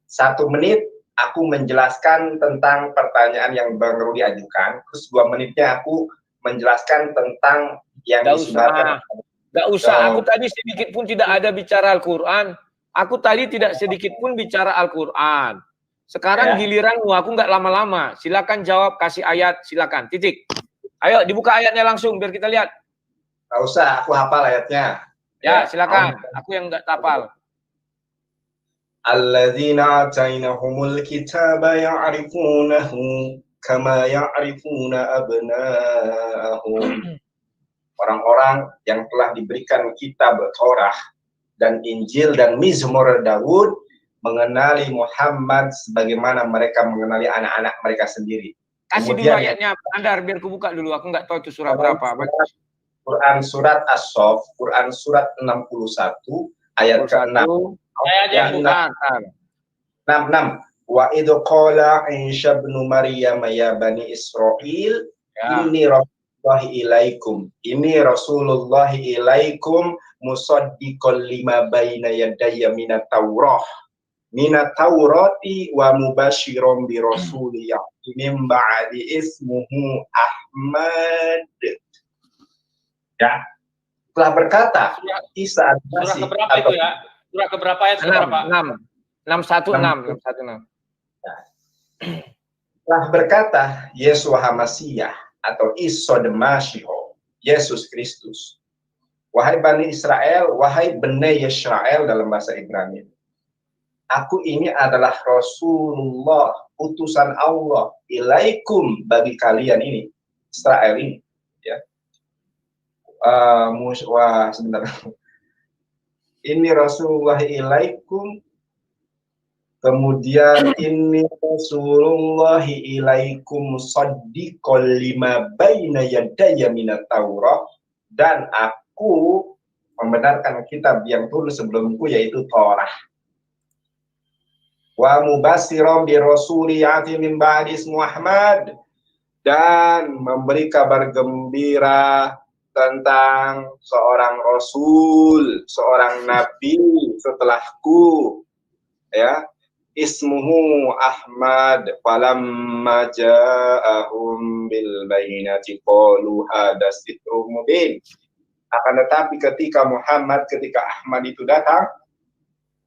1 menit aku menjelaskan tentang pertanyaan yang Bang Rudi ajukan. Terus 2 menitnya aku menjelaskan tentang yang disuarakan. Gak usah, aku tadi sedikit pun tidak ada bicara Al-Quran. Aku tadi tidak sedikit pun bicara Al-Quran. Sekarang giliranmu, aku nggak lama-lama. Silakan jawab, kasih ayat, silakan. Titik. Ayo, dibuka ayatnya langsung, biar kita lihat. Gak usah, aku hafal ayatnya. Ya, silakan. Aku yang nggak hafal. Alladzina atainahumul kitaba ya'rifunahu kama ya'rifuna abna'ahum. Orang-orang yang telah diberikan kitab Torah dan Injil dan Mizmur Daud mengenali Muhammad sebagaimana mereka mengenali anak-anak mereka sendiri. Kasih dulu ayatnya, Andar, biar aku buka dulu. Aku nggak tahu itu surah berapa. Quran surat As-Saff, Quran surat 61 ayat ke-6. Ayat 6. Wa idh qala Isa ibnu Maryam ya bani Israil inni Rasulullah ilaikum musaddiqan lima baina yadayya minat Taurati wa mubasyiran bi rasulin min ba'di ismuhu Ahmad. Ya. Telah berkata Isa surah keberapa itu ya? Surah keberapa ayat keberapa? 616. Telah berkata Yeshua HaMasiyah atau Isa Demasiho, Yesus Kristus. Wahai Bani Israel, wahai Bnei Yisrael dalam bahasa Ibrani. Aku ini adalah Rasulullah, utusan Allah, ilaikum bagi kalian ini, Israel ini. Ya. Wah, sebentar. Ini Rasulullah ilaikum, kemudian ini Rasulullah ilaikum saddiqal lima baina yadayya minat Taurat, dan aku membenarkan kitab yang turun sebelumku yaitu Taurat. Wa mubassiran bi rasuli ya'ti min ba'di ismu Ahmad, dan memberi kabar gembira tentang seorang rasul, seorang nabi setelahku, ya, ismuhu Ahmad, falamma ja'ahum bil bayyinati qalu hadha sihrun mubin. Akan tetapi ketika Ahmad itu datang,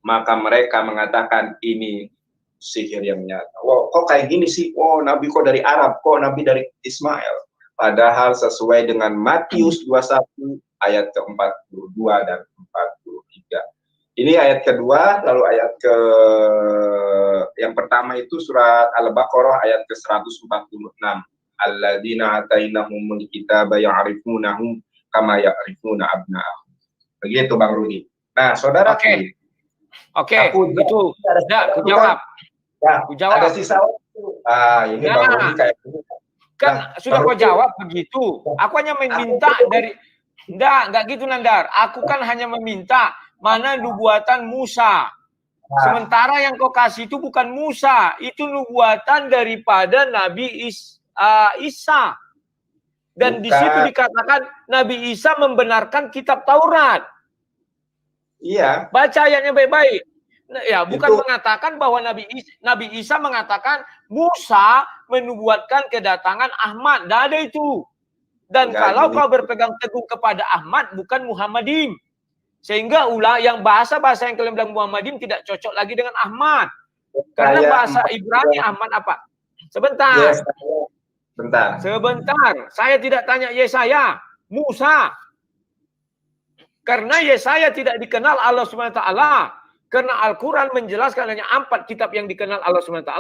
maka mereka mengatakan ini sihir yang nyata. Wow, kok kayak gini sih? Wow, Nabi kok dari Arab, kok Nabi dari Ismail. Padahal sesuai dengan Matius 21 ayat ke-42 dan 43. Ini ayat kedua, lalu ayat yang pertama itu surat Al-Baqarah ayat ke-146. Alladzina atainahumul kitaba ya'rifunahu kama ya'rifuna abna'ahum. Begitu Bang Rudi. Nah, saudara, Oke, itu aku jawab. Ya, aku jawab. Ada sisa waktu. Ini Bang Rudi kayak gini. Kan sudah kau jawab begitu. Aku hanya meminta dari enggak gitu Nandar. Aku kan hanya meminta mana nubuatan Musa. Sementara yang kau kasih itu bukan Musa, itu nubuatan daripada Nabi Isa. Dan di situ dikatakan Nabi Isa membenarkan kitab Taurat. Iya. Baca ayatnya baik-baik. Ya, bukan mengatakan bahwa Nabi Isa mengatakan Musa menubuatkan kedatangan Ahmad. Tidak ada itu. Dan kalau kau berpegang teguh kepada Ahmad, bukan Muhammadin. Sehingga yang bahasa-bahasa yang kalian bilang Muhammadin tidak cocok lagi dengan Ahmad. Karena bahasa Ibrani Ahmad apa? Sebentar. Yes. Sebentar. Saya tidak tanya Yesaya, Musa. Karena Yesaya tidak dikenal Allah SWT. Karena Al-Quran menjelaskan hanya 4 kitab yang dikenal Allah SWT.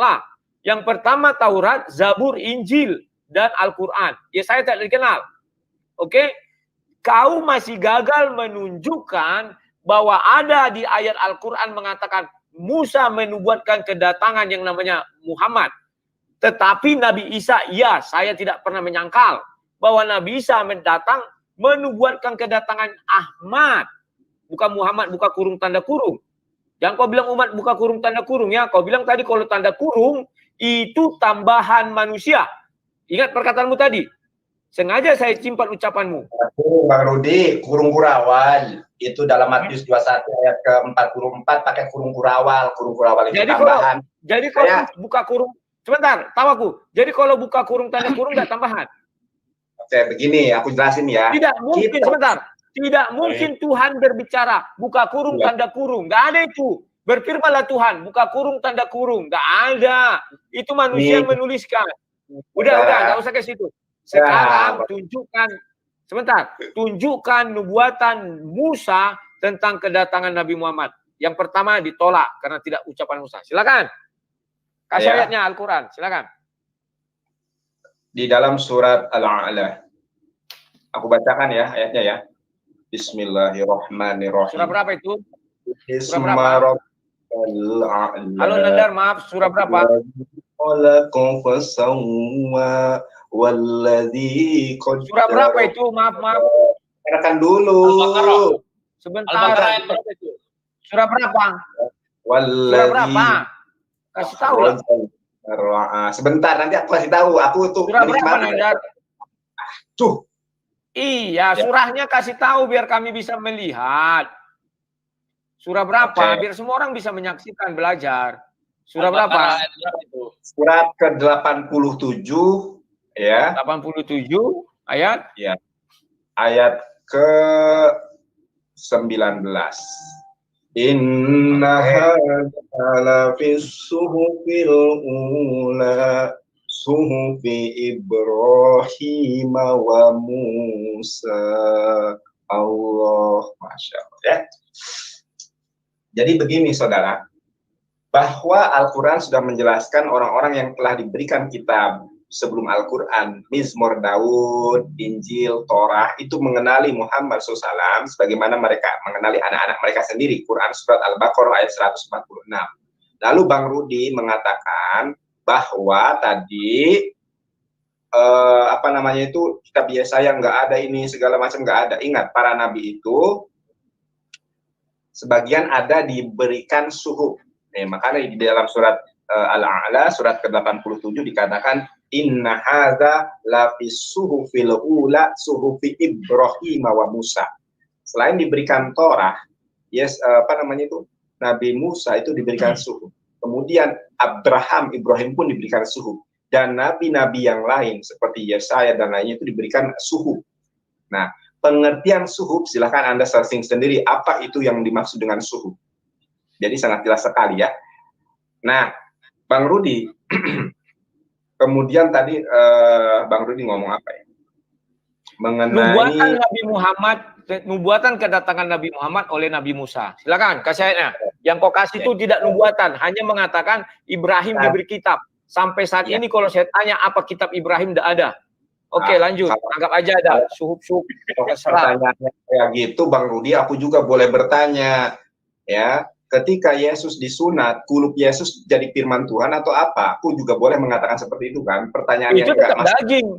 Yang pertama Taurat, Zabur, Injil, dan Al-Quran. Yesaya tidak dikenal. Oke? Kau masih gagal menunjukkan bahwa ada di ayat Al-Quran mengatakan Musa menubuatkan kedatangan yang namanya Muhammad. Tetapi Nabi Isa, ya, saya tidak pernah menyangkal bahwa Nabi Isa mendatang menubuatkan kedatangan Ahmad. Bukan Muhammad, buka kurung tanda kurung. Yang kau bilang umat buka kurung tanda kurung ya. Kau bilang tadi kalau tanda kurung itu tambahan manusia. Ingat perkataanmu tadi. Sengaja saya simpan ucapanmu. Bang Rudi, kurung kurawal. Itu dalam Matius 21 ayat ke-44 pakai kurung kurawal. Kurung kurawal itu tambahan. Jadi kalau buka kurung, sebentar, tahu aku. Jadi kalau buka kurung tanda kurung nggak tambahan. Oke, begini, aku jelasin ya. Tidak mungkin, sebentar. Tidak mungkin Tuhan berbicara, buka kurung, tanda kurung. Nggak ada itu. Berfirmanlah Tuhan, buka kurung, tanda kurung. Nggak ada. Itu manusia yang menuliskan. Udah, nggak usah ke situ. Sekarang tunjukkan nubuatan Musa tentang kedatangan Nabi Muhammad. Yang pertama ditolak karena tidak ucapan Musa. Silakan. Kasih ayatnya Al-Quran, silakan. Di dalam surat Al-A'la. Aku bacakan ya ayatnya ya. Bismillahirrahmanirrahim. Surah berapa itu? Surah berapa? Halo Nandar, maaf, surah berapa? Surah berapa itu? Maaf. Katakan dulu. Sebentar. Surah berapa? Surah berapa? Kasih tahu lah. Sebentar, nanti aku kasih tahu. Aku tuh surah berapa Nandar? Tuh. Iya, surahnya kasih tahu biar kami bisa melihat. Surah berapa? Biar semua orang bisa menyaksikan, belajar. Surah berapa? Surat ke-87 ya. 87 ayat? Ya. Ayat ke-19. Inna hadza fis suhufil ula suhufi Ibrahim wa Musa Allah, Masya Allah ya. Jadi begini saudara, bahwa Al-Quran sudah menjelaskan orang-orang yang telah diberikan kitab sebelum Al-Quran, Mizmor Daud, Injil, Torah, itu mengenali Muhammad SAW sebagaimana mereka mengenali anak-anak mereka sendiri. Quran Surat Al-Baqarah ayat 146. Lalu Bang Rudi mengatakan bahwa tadi kitab Yesaya nggak ada, ini segala macam nggak ada. Ingat, para nabi itu sebagian ada diberikan suhuf. Makanya di dalam surat Al-A'la surat ke-87 dikatakan inna hadza la fis suhufil ula suhufi Ibrahim wa Musa. Selain diberikan Torah, Nabi Musa itu diberikan suhuf. Kemudian Ibrahim pun diberikan suhuf, dan nabi-nabi yang lain seperti Yesaya dan lainnya itu diberikan suhuf. Nah, pengertian suhuf silahkan Anda searching sendiri apa itu yang dimaksud dengan suhuf. Jadi sangat jelas sekali ya. Nah, Bang Rudi, kemudian tadi Bang Rudi ngomong apa ya? Mengenai nubuatan kedatangan Nabi Muhammad oleh Nabi Musa. Silakan kasih ayatnya. Yang kau kasih itu tidak nubuatan, hanya mengatakan Ibrahim diberi kitab. Sampai saat ini kalau saya tanya apa kitab Ibrahim, tidak ada. Oke, lanjut. Anggap aja ada suhuf-suhuf. Pertanyaannya kayak gitu, Bang Rudi, aku juga boleh bertanya, ya. Ketika Yesus disunat, kulup Yesus jadi firman Tuhan atau apa? Aku juga boleh mengatakan seperti itu kan? Pertanyaannya itu tetap daging.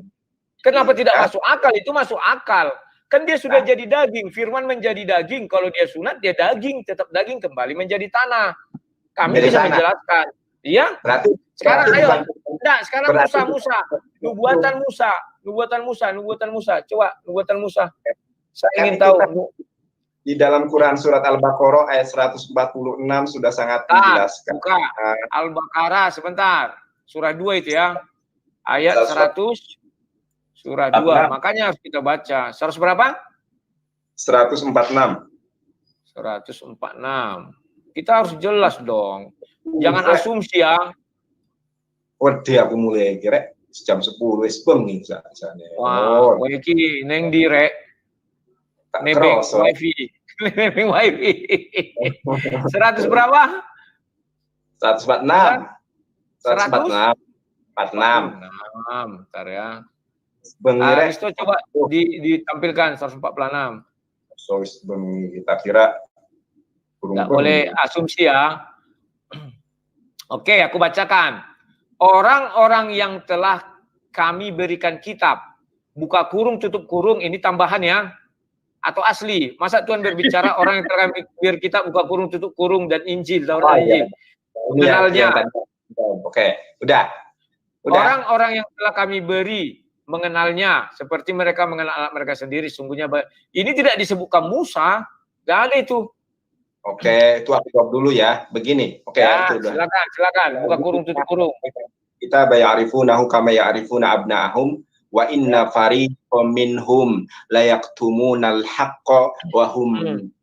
Kenapa tidak masuk akal? Itu masuk akal. Kan dia sudah jadi daging. Firman menjadi daging. Kalau dia sunat, dia daging. Tetap daging kembali menjadi tanah. Kami bisa menjelaskan. Iya? Sekarang ayo. Sekarang Musa. Nubuatan Musa. Coba nubuatan Musa. Saya ingin tahu. Di dalam Quran Surat Al-Baqarah ayat 146 sudah sangat dijelaskan. Al-Baqarah, sebentar. Surah 2 itu ya. Ayat 100. Surah 2. Makanya harus kita baca. 100 berapa? 146. 146. Kita harus jelas dong. Jangan asumsi ya. Waduh, aku mulai kira jam 10 wis bengi sakjane. Wah, kowe iki ning ndi rek? Nebeng wifi. Nebeng wifi. 100 berapa? 146. 146. 46. Bentar ya. Bengi itu coba ditampilkan 146. So bengi kita kira nggak boleh asumsi ya. Oke, aku bacakan. Orang-orang yang telah kami berikan kitab, buka kurung tutup kurung, ini tambahan ya. Atau asli? Masa Tuhan berbicara orang yang telah beri kitab, buka kurung tutup kurung, dan Injil, Taurat dan Injil. Mengenalnya. Oke, udah. Orang-orang yang telah kami beri mengenalnya, seperti mereka mengenal anak mereka sendiri. Sungguhnya ini tidak disebutkan Musa, nggak ada itu. Oke, itu aku jawab dulu ya. Begini, oke ya, itu udah. Silakan, buka kurung tutup kurung. Kita ya'rifunahu kama ya'rifuna abna'ahum wa inna fariqam minhum la yaktumunal haqqa wa hum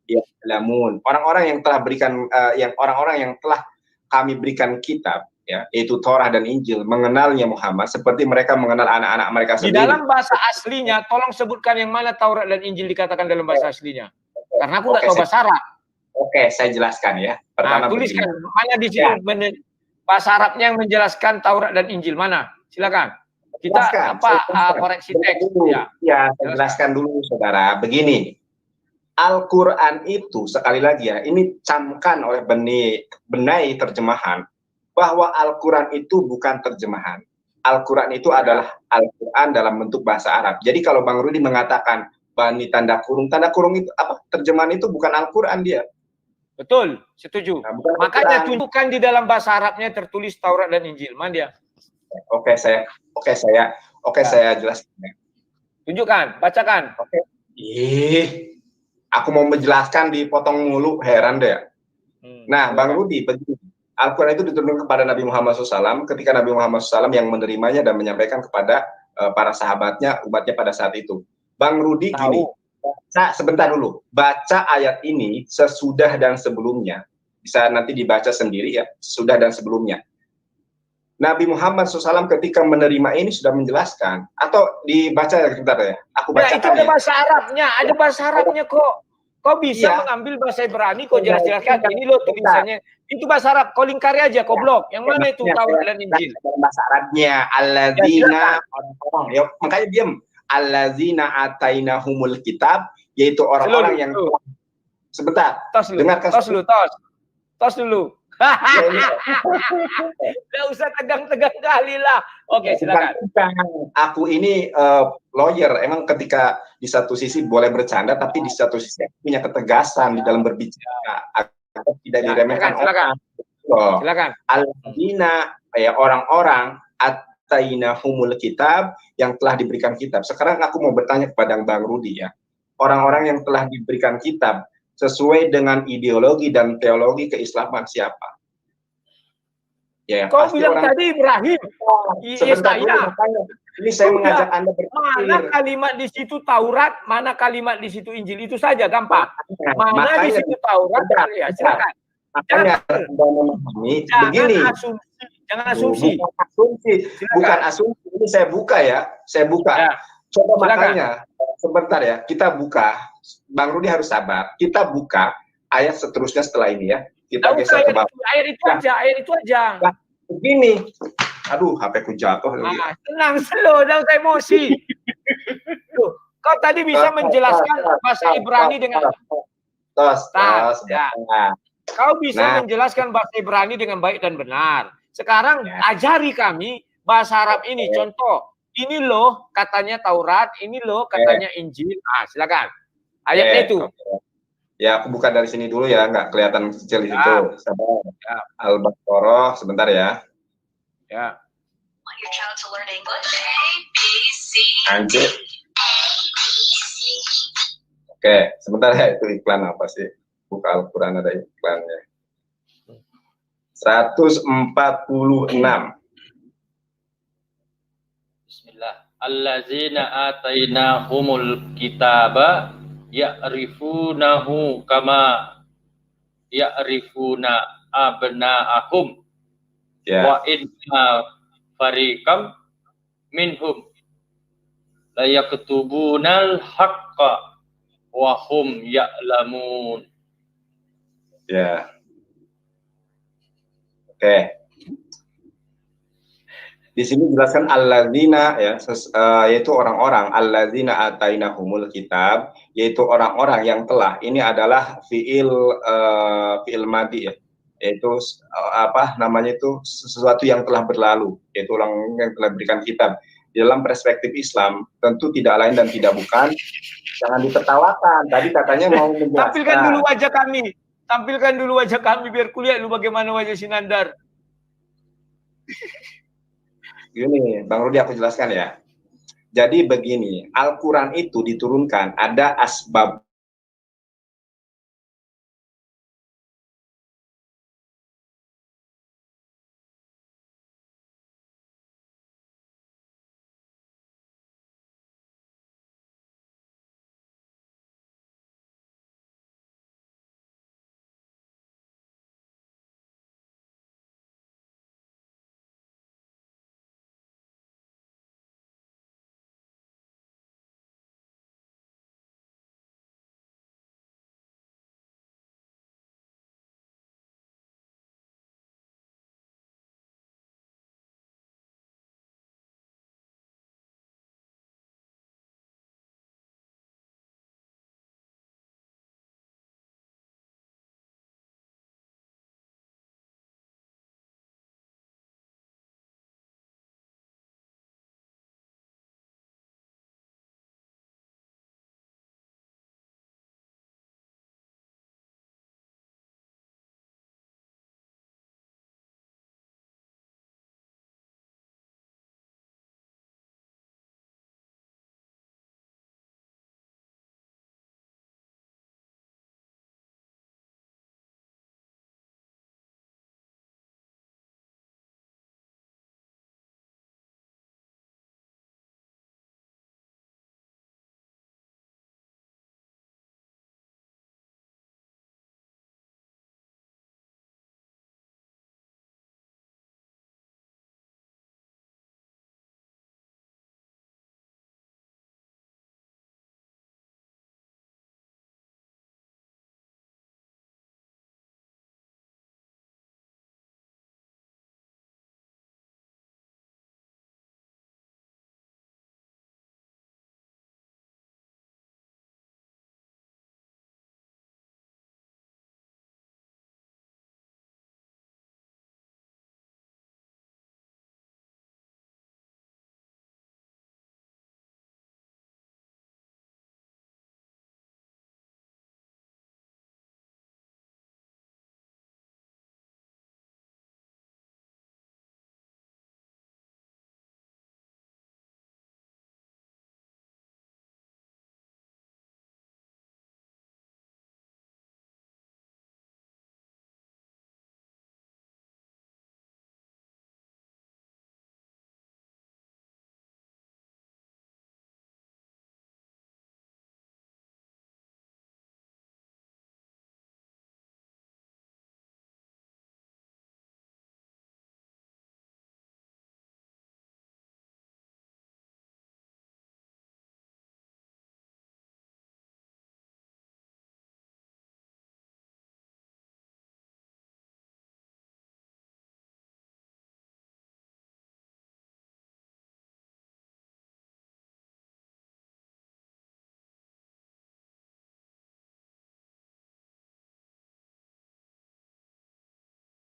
ya'lamun. Orang-orang yang telah berikan orang-orang yang telah kami berikan kitab, ya, yaitu Torah dan Injil, mengenalnya Muhammad seperti mereka mengenal anak-anak mereka sendiri. Di dalam bahasa aslinya, tolong sebutkan yang mana Taurat dan Injil dikatakan dalam bahasa aslinya. Karena aku nggak tahu bahasa Arab. Oke, saya jelaskan ya. Pertama, tuliskan mana di situ bahasa Arabnya yang menjelaskan Taurat dan Injil, mana? Silakan. Kita koreksi teks. Ya, saya jelaskan dulu, saudara. Begini, Al-Quran itu sekali lagi ya, ini camkan oleh Benai terjemahan bahwa Al-Quran itu bukan terjemahan. Al-Quran itu adalah Al-Quran dalam bentuk bahasa Arab. Jadi kalau Bang Rudi mengatakan bani tanda kurung itu apa? Terjemahan itu bukan Al-Quran dia. Betul, setuju. Nah, makanya tunjukkan di dalam bahasa Arabnya tertulis Taurat dan Injil. Mana dia? Oke, saya jelaskan. Tunjukkan, bacakan. Oke. Aku mau menjelaskan dipotong mulu, heran deh. Nah, Bang Rudi, begini. Al-Quran itu diturunkan kepada Nabi Muhammad SAW ketika Nabi Muhammad SAW yang menerimanya dan menyampaikan kepada para sahabatnya, umatnya pada saat itu. Bang Rudi gini. Sebentar dulu, baca ayat ini sesudah dan sebelumnya. Bisa nanti dibaca sendiri ya, sesudah dan sebelumnya. Nabi Muhammad SAW ketika menerima ini sudah menjelaskan, atau dibaca ya sebentar ya, aku Ya, itu bacakan ada ya. bahasa Arabnya, ada bahasa Arabnya kok. Kau bisa Iya. mengambil bahasa Ibrani, kau jelas-jelaskan. Ini loh tulisannya. Itu bahasa Arab. Kau lingkari aja, kau blok. Yang mana itu Taurat dan Injil? Bahasa Arabnya, alladzina, orang-orang. Ya, makanya diam. Alladzina atainahumul kitab, yaitu orang-orang yang sebentar. Tos dulu, Dengarkan tos dulu, tos dulu. Ya, ini. Nggak usah tegang-tegang kali lah. Oke, silakan. Aku ini lawyer. Emang ketika di satu sisi boleh bercanda, tapi di satu sisi punya ketegasan di dalam berbicara agar tidak diremehkan. Silakan. Alladzina, ya orang-orang atainahumul kitab, yang telah diberikan kitab. Sekarang aku mau bertanya kepada Bang Rudi ya. Orang-orang yang telah diberikan kitab sesuai dengan ideologi dan teologi keislaman siapa? Ya, kau bilang tadi Ibrahim. Sebentar dulu, makanya ini saya mengajak Anda berpikir. Mana kalimat di situ Taurat, mana kalimat di situ Injil, itu saja gampang. Mana makanya, di situ Taurat, ya silakan. Makanya Anda memahami begini. Jangan asumsi. Bukan asumsi. Ini saya buka ya, saya buka. Ya. Coba silakan. Makanya sebentar ya, kita buka. Bang Rudi harus sabar. Kita buka ayat seterusnya setelah ini ya. Kita geser ke bawah. Ayat itu aja. Nah, begini. Aduh, HP ku jatuh. Tenang, slow, jangan emosi. Tuh, kau tadi bisa menjelaskan bahasa Ibrani dengan Kau bisa menjelaskan bahasa Ibrani dengan baik dan benar. Sekarang ajari kami bahasa Arab ini. Contoh, ini loh katanya Taurat, ini loh katanya Injil. Silakan. Ayatnya itu. Ya, aku buka dari sini dulu ya, nggak kelihatan kecil di situ. Sabar. Al-Baqarah, sebentar ya. Ya. Anjir. Oke, sebentar ya, itu iklan apa sih? Buka Al-Quran ada iklannya. 146. Bismillah. Allazina atainahumul kitaba ya'rifunahu kama ya'rifuna abna'ahum wa inna fariqam minhum la yaktubunal haqqa wa hum ya'lamun. Ya. Oke. Di sini dijelaskan alladzina ya, yaitu orang-orang alladzina atainahumul kitab, yaitu orang-orang yang telah, ini adalah fiil madi ya, yaitu apa namanya itu, sesuatu yang telah berlalu, yaitu orang yang telah berikan kitab. Di dalam perspektif Islam tentu tidak lain dan tidak bukan, jangan ditertawakan. Tadi katanya mau menjelaskan. Tampilkan dulu wajah kami biar kulihat lu bagaimana wajah Sinandar. Gini, Bang Rudi, aku jelaskan ya. Jadi begini, Al-Quran itu diturunkan, ada asbab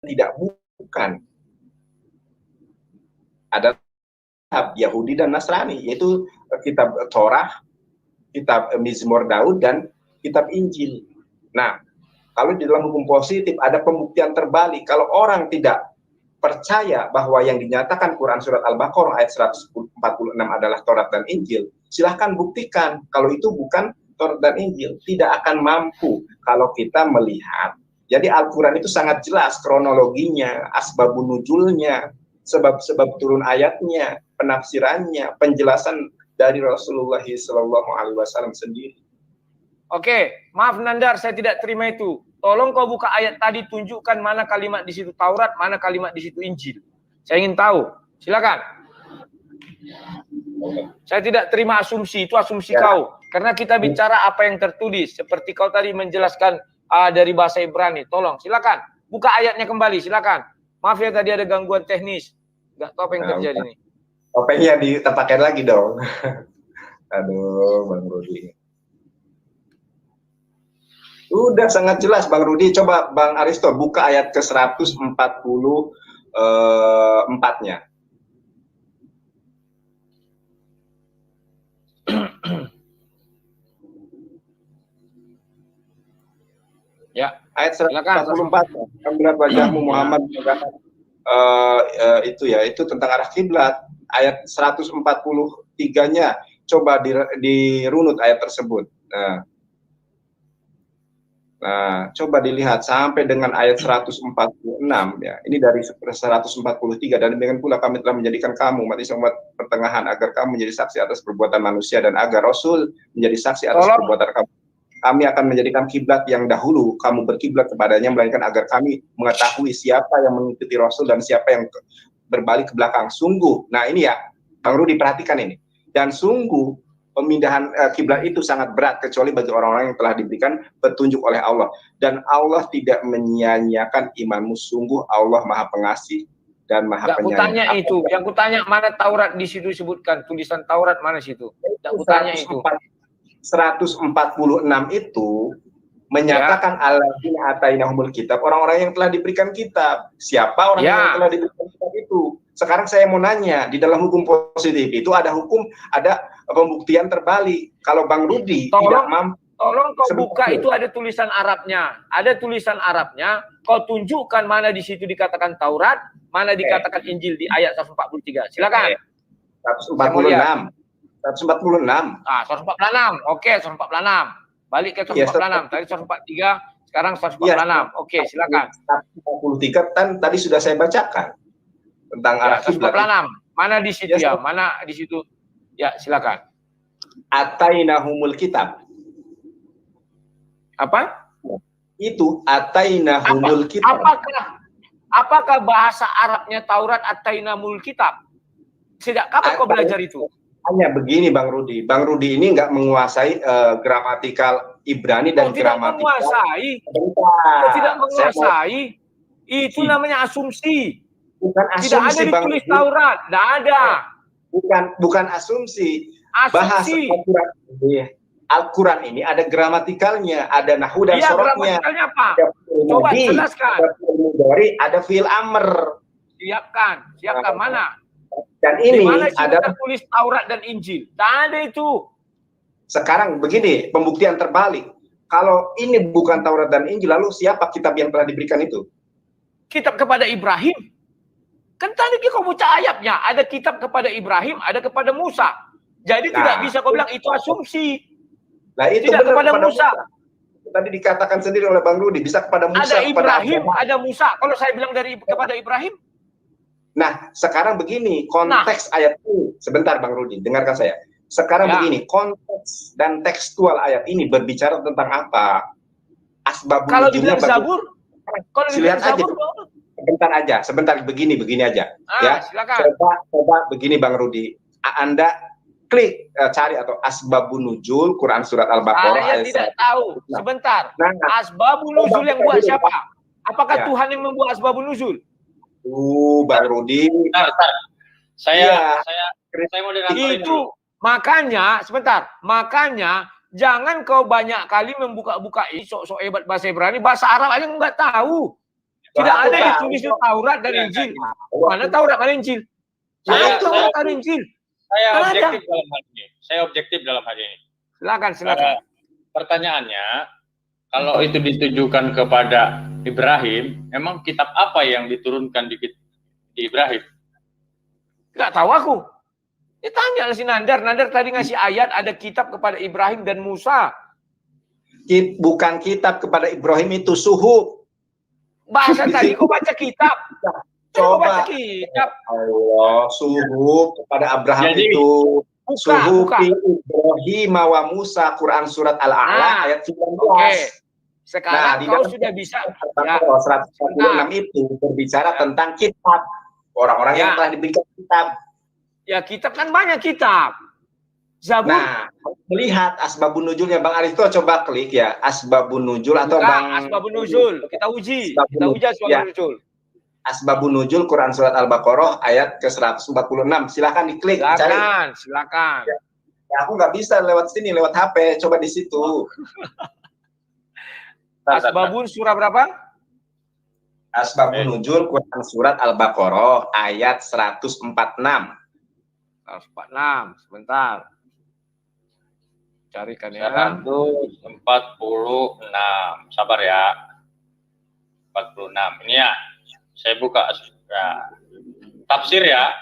tidak bukan adalah Yahudi dan Nasrani, yaitu kitab Torah, kitab Mizmor Daud, dan kitab Injil. Nah, kalau di dalam hukum positif ada pembuktian terbalik. Kalau orang tidak percaya bahwa yang dinyatakan Quran Surat Al-Baqarah ayat 146 adalah Taurat dan Injil, silahkan buktikan kalau itu bukan Taurat dan Injil. Tidak akan mampu kalau kita melihat. Jadi Al-Quran itu sangat jelas kronologinya, asbabun nuzulnya, sebab-sebab turun ayatnya, penafsirannya, penjelasan dari Rasulullah SAW sendiri. Oke, maaf Nandar, saya tidak terima itu. Tolong kau buka ayat tadi, tunjukkan mana kalimat di situ Taurat, mana kalimat di situ Injil. Saya ingin tahu. Silakan. Saya tidak terima asumsi, itu asumsi kau. Karena kita bicara apa yang tertulis. Seperti kau tadi menjelaskan dari bahasa Ibrani. Tolong, silakan. Buka ayatnya kembali, silakan. Maaf ya tadi ada gangguan teknis. Nggak tahu apa yang terjadi nih. Topengnya ditempatkan lagi dong. Aduh, Bang Rudi. Udah sangat jelas Bang Rudi. Coba Bang Aristo buka ayat ke 144-nya. Ya, ayat 144. Kambilat wajahmu Muhammad. Itu tentang arah kiblat. Ayat 143-nya coba dirunut ayat tersebut. Nah, coba dilihat sampai dengan ayat 146 ya. Ini dari 143, dan demikian pula kami telah menjadikan kamu umat Islam umat pertengahan agar kamu menjadi saksi atas perbuatan manusia dan agar Rasul menjadi saksi atas perbuatan kamu. Kami akan menjadikan kiblat yang dahulu kamu berkiblat kepadanya, melainkan agar kami mengetahui siapa yang mengikuti Rasul dan siapa yang berbalik ke belakang. Sungguh, nah ini ya, Bang Rudi perhatikan ini. Dan sungguh pemindahan kiblat itu sangat berat kecuali bagi orang-orang yang telah diberikan petunjuk oleh Allah. Dan Allah tidak menyia-nyiakan imanmu. Sungguh Allah Maha Pengasih dan Maha Penyayang. Kutanya itu, yang kutanya mana Taurat di situ disebutkan, tulisan Taurat mana situ? Tidak kutanya itu. 146 itu menyatakan alladzina atainahumul kitab, orang-orang yang telah diberikan kitab. Siapa orang yang telah diberikan kitab itu? Sekarang saya mau nanya, di dalam hukum positif itu ada pembuktian terbalik. Kalau Bang Rudi tidak mampu, tolong kau buka itu ada tulisan Arabnya. Ada tulisan Arabnya, kau tunjukkan mana di situ dikatakan Taurat, mana dikatakan Injil di ayat 143. Silakan. 146. 146. Ah, 146. Oke, 146. Balik ke 146. Tadi 143, sekarang 146. Oke, silakan. 143 kan tadi sudah saya bacakan tentang arah kiblat. 146. Mana di situ ya? Mana di situ? Ya, silakan. Atainahumul kitab. Apa? Itu atainahumul kitab. Apakah bahasa Arabnya Taurat atainahumul kitab? Sejak kapan kau belajar itu? Hanya begini Bang Rudi. Bang Rudi ini nggak menguasai gramatikal Ibrani dan gramatikal. Tidak menguasai. Itu namanya asumsi. Bukan asumsi. Tidak ada ditulis Taurat. Tidak ada. Bukan asumsi. Asumsi. Bahasa Al-Quran ini ada gramatikalnya, ada nahu dan sorotnya. Gramatikalnya apa? Coba jelaskan. Ada fi'il amr. Siapkan mana? Dan ini ada tertulis Taurat dan Injil. Tak ada itu. Sekarang begini, pembuktian terbalik. Kalau ini bukan Taurat dan Injil, lalu siapa kitab yang telah diberikan itu? Kitab kepada Ibrahim. Kan tadi kau baca ayatnya, ada kitab kepada Ibrahim, ada kepada Musa. Jadi tidak bisa kau bilang itu asumsi. Nah, itu tidak kepada Musa. Tadi dikatakan sendiri oleh Bang Rudi, bisa kepada Musa. Ada Ibrahim, ada Musa. Kalau saya bilang kepada Ibrahim. Nah, sekarang begini, konteks ayat ini. Sebentar Bang Rudi, dengarkan saya. Sekarang begini, konteks dan tekstual ayat ini berbicara tentang apa? Asbabun kalau dibilang Zabur, sebentar begini aja. Ya, silakan. Coba begini Bang Rudi. Anda klik cari atau asbabun nuzul Quran surat Al-Baqarah. Saya tidak tahu. Sebentar. Asbabun nuzul yang buat siapa? Apakah Tuhan yang membuat asbabun nuzul? Bang Rudi. Saya mau dengar itu. Makanya jangan kau banyak kali membuka-buka sok hebat bahasa Ibrani, bahasa Arab aja nggak tahu. Tidak Aku ada tahu. ditulis di Taurat dan Injil. Mana Taurat, mana Injil? Saya- Mana Taurat dan Injil? Saya Kan objektif dalam hal ini. Saya objektif dalam hal ini. Silakan. Pertanyaannya, kalau itu ditujukan kepada Ibrahim, emang kitab apa yang diturunkan di Ibrahim? Nggak tahu aku. Tanya si Nandar. Nandar tadi ngasih ayat ada kitab kepada Ibrahim dan Musa. Bukan kitab kepada Ibrahim, itu suhuf. Bahasa tadi kok baca kitab. Kok baca Coba. kitab. Allah, suhuf kepada Abraham Jadi, itu. Suhuf buka. Ibrahim wa Musa, Quran surat Al-A'la ayat 19. Oke. Sekarang Nah, di kau dalam sudah bisa. Ya. Al-Baqarah 146 itu berbicara tentang kitab. Orang-orang yang Ya. telah diberikan kitab. Ya kitab kan banyak kitab. Zabur. Nah, melihat asbabun nuzulnya Bang Aristo, coba klik ya asbabun nuzul atau Buka Bang asbabun nuzul. Kita uji. Asbabun Kita uji asbabun ya. nuzul. Asbabun nuzul Quran surat Al-Baqarah ayat ke-146. Silahkan diklik, cari. Silakan. Ya, aku nggak bisa lewat sini, lewat HP. Coba di situ. Asbabun surah berapa? Asbabun nuzul Quran surat Al-Baqarah ayat 146. 146. Sebentar. Carikan ya. 146. Sabar ya. 46. Ini ya. Saya buka ya. Tafsir ya.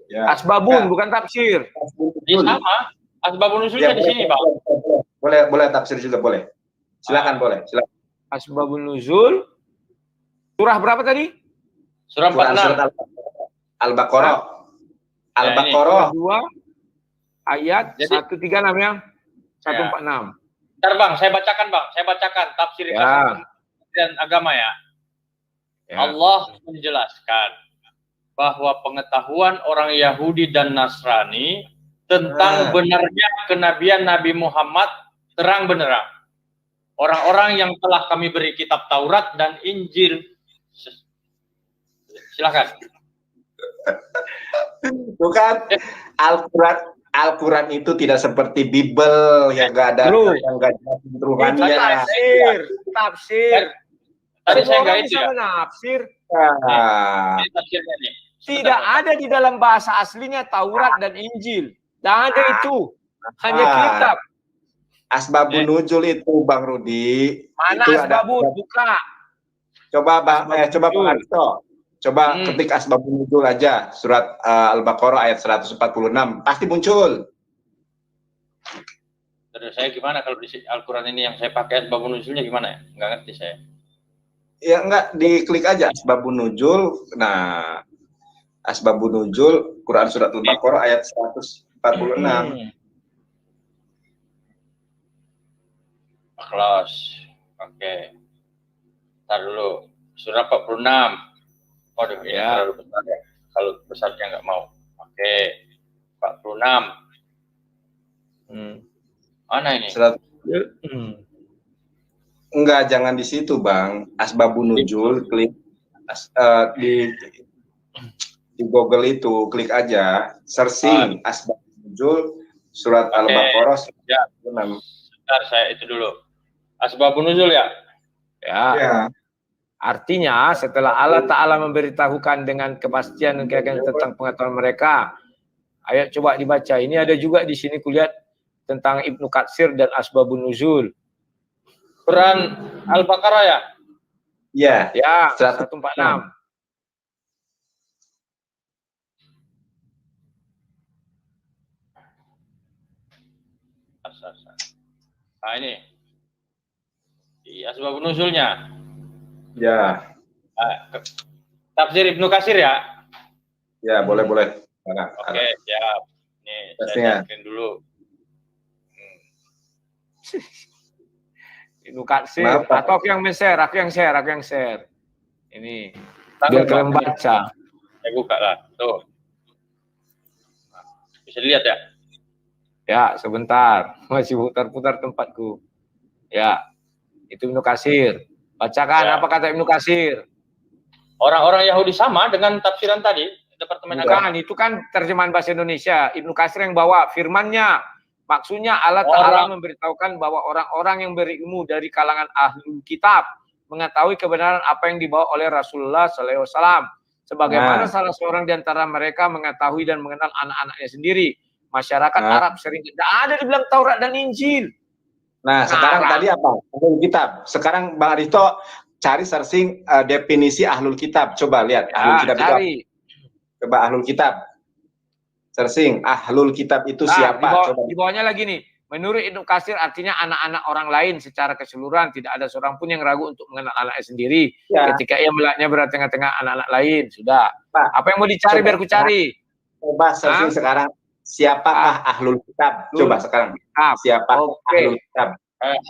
Ya. Asbabun Ya. bukan tafsir. Ini sama. Asbabun nuzulnya di sini, Bang. Boleh tafsir juga boleh. Silakan boleh. Silakan. Asbabun nuzul. Surah berapa tadi? Surah Quran 46. surat Al-Baqarah. Ya, Al-Baqarah. 2 ayat Jadi- 136 ya. 146. Bentar, Bang, saya bacakan tafsir Ya. dan agama ya. Ya. Allah menjelaskan bahwa pengetahuan orang Yahudi dan Nasrani tentang benarnya kenabian Nabi Muhammad terang benderang. Orang-orang yang telah kami beri kitab Taurat dan Injil. Silakan. Bukan Al-Quran itu tidak seperti Bible yang nggak ada Bro. yang nggak ada Itu turunannya. tafsir. Tadi saya Semua nggak orang itu bisa ya. menafsir. Nah, Ini tafsirnya nih. Tidak ada di dalam bahasa aslinya Taurat dan Injil. Tidak ada itu. Hanya kitab. asbabun nuzul itu Bang Rudi. Mana itu ada- asbabun? Buka. Coba Bang Asbabun Aristo. Coba Hmm. ketik asbabun nuzul aja surat Al-Baqarah ayat 146 pasti muncul. Terus saya gimana kalau di Al-Quran ini yang saya pakai asbabun nuzulnya gimana ya? Nggak ngerti saya. Ya enggak, diklik aja asbabun nuzul. Nah, asbabun nuzul Quran surat Al-Baqarah ayat 146. Ikhlas. Oke. Ntar dulu. Surah 46. Waduh, ini Ya. terlalu besar ya. Kalau besarnya nggak mau. Oke. 46. Mana ini? Surat enggak, jangan di situ, Bang. Asbabun nuzul klik di Google itu, klik aja searching asbabun nuzul surat Oke. Al-Baqarah Ya. 146. Bentar, saya itu dulu. Asbabun nuzul ya? Ya. Ya. Artinya setelah Allah Ta'ala memberitahukan dengan kepastian dan keyakinan tentang pengetahuan mereka. Ayat coba dibaca. Ini ada juga di sini kulihat tentang Ibnu Katsir dan Asbabun Nuzul. Quran Al-Baqarah ya? Ya. Ya, 146. 146. Nah ini. Di Asbabun nuzulnya. Ya. Tafsir Ibnu Katsir ya? Ya, boleh. Mana? Oke, siap. Nih, Pastinya. saya screen dulu. Ibnu Katsir. Kenapa? Atau aku yang share. Ini. Tahu, Biar Bang. kalian baca. Saya buka lah. Tuh. Bisa dilihat ya? Ya, sebentar. Masih putar-putar tempatku. Ya. Itu Ibnu Katsir. Bacakan Ya. apa kata Ibnu Katsir. Orang-orang Yahudi sama dengan tafsiran tadi, Departemen Agama. Bukan, itu kan terjemahan bahasa Indonesia. Ibnu Katsir yang bawa firmannya. Maksudnya Allah Ta'ala memberitahukan bahwa orang-orang yang berilmu dari kalangan ahlul kitab mengetahui kebenaran apa yang dibawa oleh Rasulullah SAW. Sebagaimana salah seorang di antara mereka mengetahui dan mengenal anak-anaknya sendiri. Masyarakat Arab sering tidak ada dibilang Taurat dan Injil. Nah, sekarang tadi apa? Ahlul kitab. Sekarang Bang Aristo cari searching definisi ahlul kitab. Coba lihat ahlul kitab itu apa? Coba ahlul kitab. Searching ahlul kitab itu siapa? Di bawahnya lagi nih. Menurut Ibnu Katsir artinya anak-anak orang lain secara keseluruhan, tidak ada seorang pun yang ragu untuk mengenal anaknya sendiri. Ya. Ketika ia melihatnya berada tengah-tengah anak-anak lain, sudah. Pak, apa yang mau dicari biar ku cari? Coba searching sekarang, siapakah ahlul kitab? Coba sekarang. Siapakah ahlul kitab?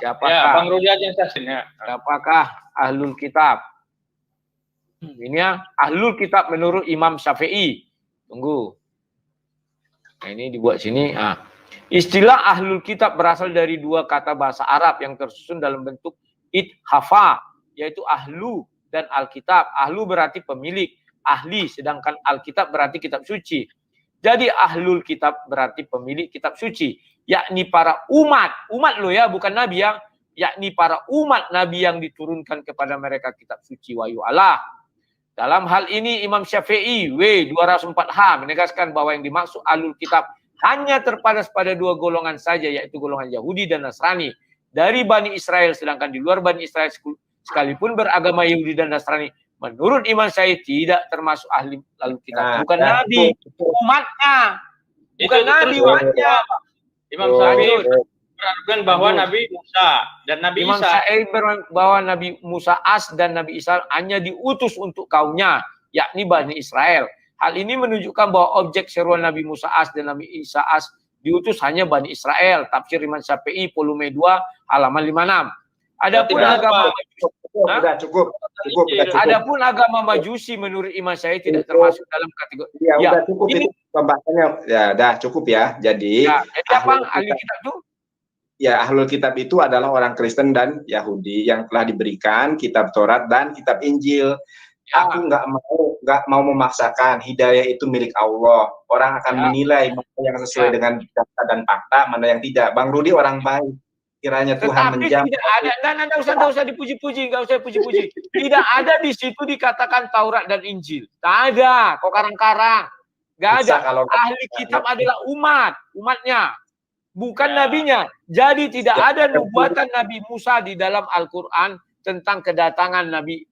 Siapakah? Ya, Bang Rudi aja yang searchingnya. Siapakah ahlul kitab? Ini ya, ahlul kitab menurut Imam Syafi'i. Tunggu. Nah, ini dibuat sini. Istilah ahlul kitab berasal dari dua kata bahasa Arab yang tersusun dalam bentuk ithafa, yaitu ahlu dan alkitab. Ahlu berarti pemilik, ahli, sedangkan alkitab berarti kitab suci. Jadi ahlul kitab berarti pemilik kitab suci, yakni para umat lo ya, bukan nabi ya, yakni para umat nabi yang diturunkan kepada mereka kitab suci wahyu Allah. Dalam hal ini Imam Syafi'i W204H menegaskan bahwa yang dimaksud ahlul kitab hanya terbatas pada dua golongan saja, yaitu golongan Yahudi dan Nasrani dari Bani Israel, sedangkan di luar Bani Israel sekalipun beragama Yahudi dan Nasrani, menurut Imam Syafi'i tidak termasuk ahli lalu kitab. Bukan nabi, umatnya. Bukan nabi, umatnya. Imam Syafi'i berargumen bahwa Nabi Musa dan Nabi Imam Isa. Syafi'i bahwa Nabi Musa dan Nabi Isa hanya diutus untuk kaumnya, yakni Bani Israel. Hal ini menunjukkan bahwa objek seruan Nabi Musa dan Nabi Isa diutus hanya Bani Israel. Tafsir Imam Syafi'i volume 2 halaman 56. Adapun agama Adapun agama Majusi menurut Imam Syafi'i tidak termasuk dalam kategori. Ya, udah cukup ini pembahasannya. Ya, dah cukup ya. Jadi apa ahli kitab itu? Ya, ahlul kitab itu adalah orang Kristen dan Yahudi yang telah diberikan kitab Taurat dan kitab Injil. Aku nggak mau memaksakan, hidayah itu milik Allah. Orang akan menilai mana yang sesuai dengan data dan fakta, mana yang tidak. Bang Rudi orang baik. Kiranya Tuhan menjamin. Tidak ada, nggak usah dipuji-puji, nggak usah puji-puji. Tidak ada di situ dikatakan Taurat dan Injil. Tidak ada, kok karang-karang. Nggak ada. Ahli kitab adalah umatnya, bukan nabinya. Jadi tidak ada nubuatan Nabi Musa di dalam Al-Quran tentang kedatangan Nabi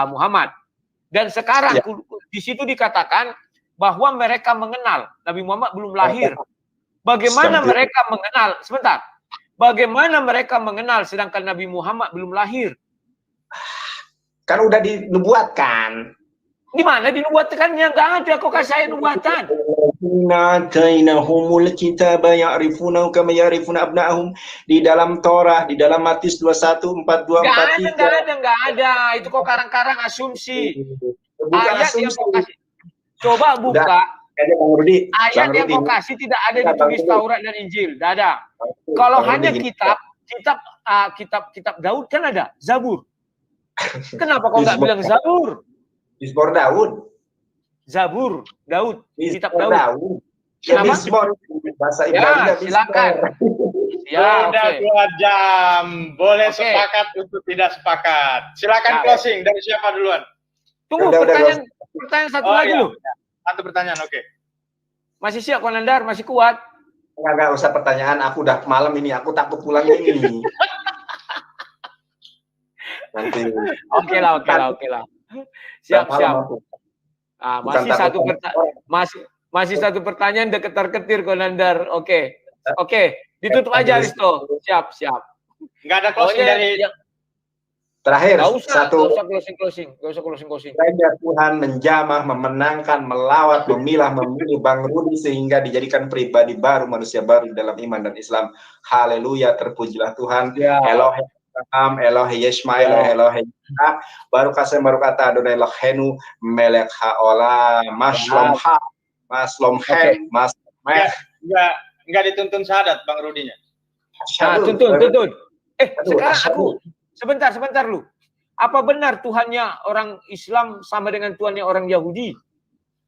Muhammad. Dan sekarang di situ dikatakan bahwa mereka mengenal Nabi Muhammad belum lahir. Bagaimana mereka mengenal? Sebentar. Bagaimana mereka mengenal sedangkan Nabi Muhammad belum lahir? Kan udah dinubuatkan. Di mana dinubuatkannya? Enggak ada, kok kasih saya nubuatan. Di dalam Torah, di dalam Matius 21:42-43. Enggak ada. Itu kok karang-karang asumsi. Ayat yang kau kasih. Coba buka. Ayat yang kau kasih tidak ada ditulis Taurat dan Injil. Tidak ada. Kalau hanya kitab Daud kan ada. Zabur. Kenapa kau nggak bilang Zabur? Mizmor Daud. Zabur, Daud, kitab Daud. Mizmor bahasa Ibrani. Silakan. Sudah 2 jam. Boleh sepakat untuk tidak sepakat. Silakan closing. Dari siapa duluan? Tunggu, pertanyaan satu lagi loh. Satu pertanyaan, oke. Masih siap, Konandar? Masih kuat? Enggak usah pertanyaan. Aku udah malam ini. Aku takut pulang ini. Nanti. Oke lah. Siap. Masih satu pertanyaan deketar-ketir Konandar. Oke. Ditutup aja Aristo. Siap. Enggak ada closing dari terakhir. Gak usah closing. Tuhan menjamah, memenangkan, melawat, memilih Bang Rudi sehingga dijadikan pribadi baru, manusia baru dalam iman dan Islam. Haleluya, terpujilah Tuhan. Elohim Elohe Yeshma, Elohe Yishak, baru kata Adonai Elohenu, Melek Haola, Maslom Enggak dituntun syahadat Bang Rudinya. Tuntun. Sekarang sebentar lu. Apa benar Tuhannya orang Islam sama dengan Tuhannya orang Yahudi?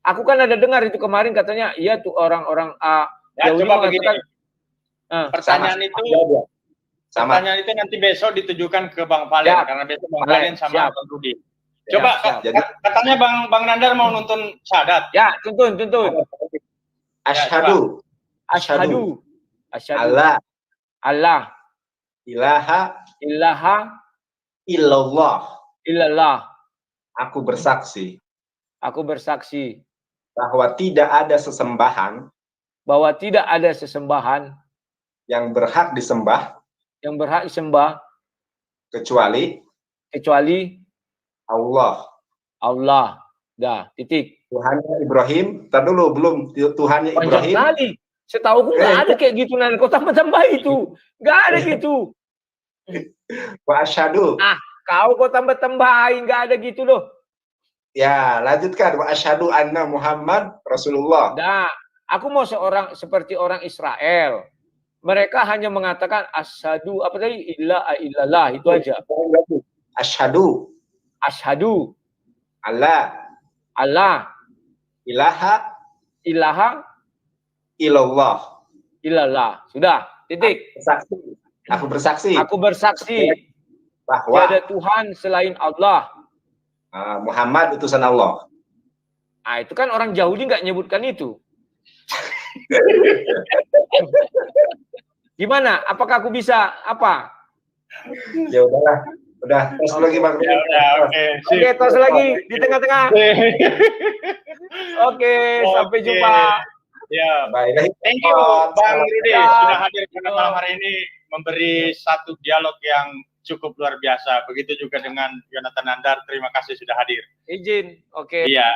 Aku kan ada dengar itu kemarin katanya, iya tuh orang-orang Yahudi coba mengatakan. Pertanyaan itu Sama. Pertanyaan itu nanti besok ditujukan ke Bang Valen Siap. karena besok Bang Valen, Valen sama siap. Bang Rudi. Coba siap. Jadi katanya Bang Nandar mau nonton syahadat. Ya, tuntun. asyhadu Asyhadu. alla Allah ilaha ilaha illallah. illallah. Aku bersaksi Aku bersaksi bahwa tidak ada sesembahan bahwa tidak ada sesembahan yang berhak disembah yang berhak disembah kecuali kecuali Allah. Allah. Dah, titik. Tuhannya Ibrahim. Tar dulu, belum. Tuhannya Banyak Ibrahim. kali. Setahu nggak ada kayak gitu, Nan. Kau tambah-tambah itu. Nggak ada gitu. Wa asyhadu. Kau tambah-tambahin. Nggak ada gitu loh. Ya, lanjutkan. Wa asyhadu anna Muhammad Rasulullah. Dah, aku mau seperti orang Israel. Mereka hanya mengatakan asyhadu apa tadi? Illallah itu aja. Asyhadu Asyhadu alla Allah ilaha ilaha illallah. illallah. Sudah, titik. Bersaksi. Aku bersaksi Aku bersaksi bahwa tiada Tuhan selain Allah. Muhammad utusan Allah. Nah, itu kan orang Yahudi nggak nyebutkan itu. Gimana? Apakah aku bisa apa? Ya udahlah. Udah, terus lagi Bang. Ya udah, oke. Oke, tos lagi di tengah-tengah. Oke, sampai Oke. jumpa. Ya. Baik. Thank you Bang Rudi Ya. sudah hadir pada malam hari ini memberi satu dialog yang cukup luar biasa. Begitu juga dengan Yonatan Nandar. Terima kasih sudah hadir. Izin. Oke. Iya.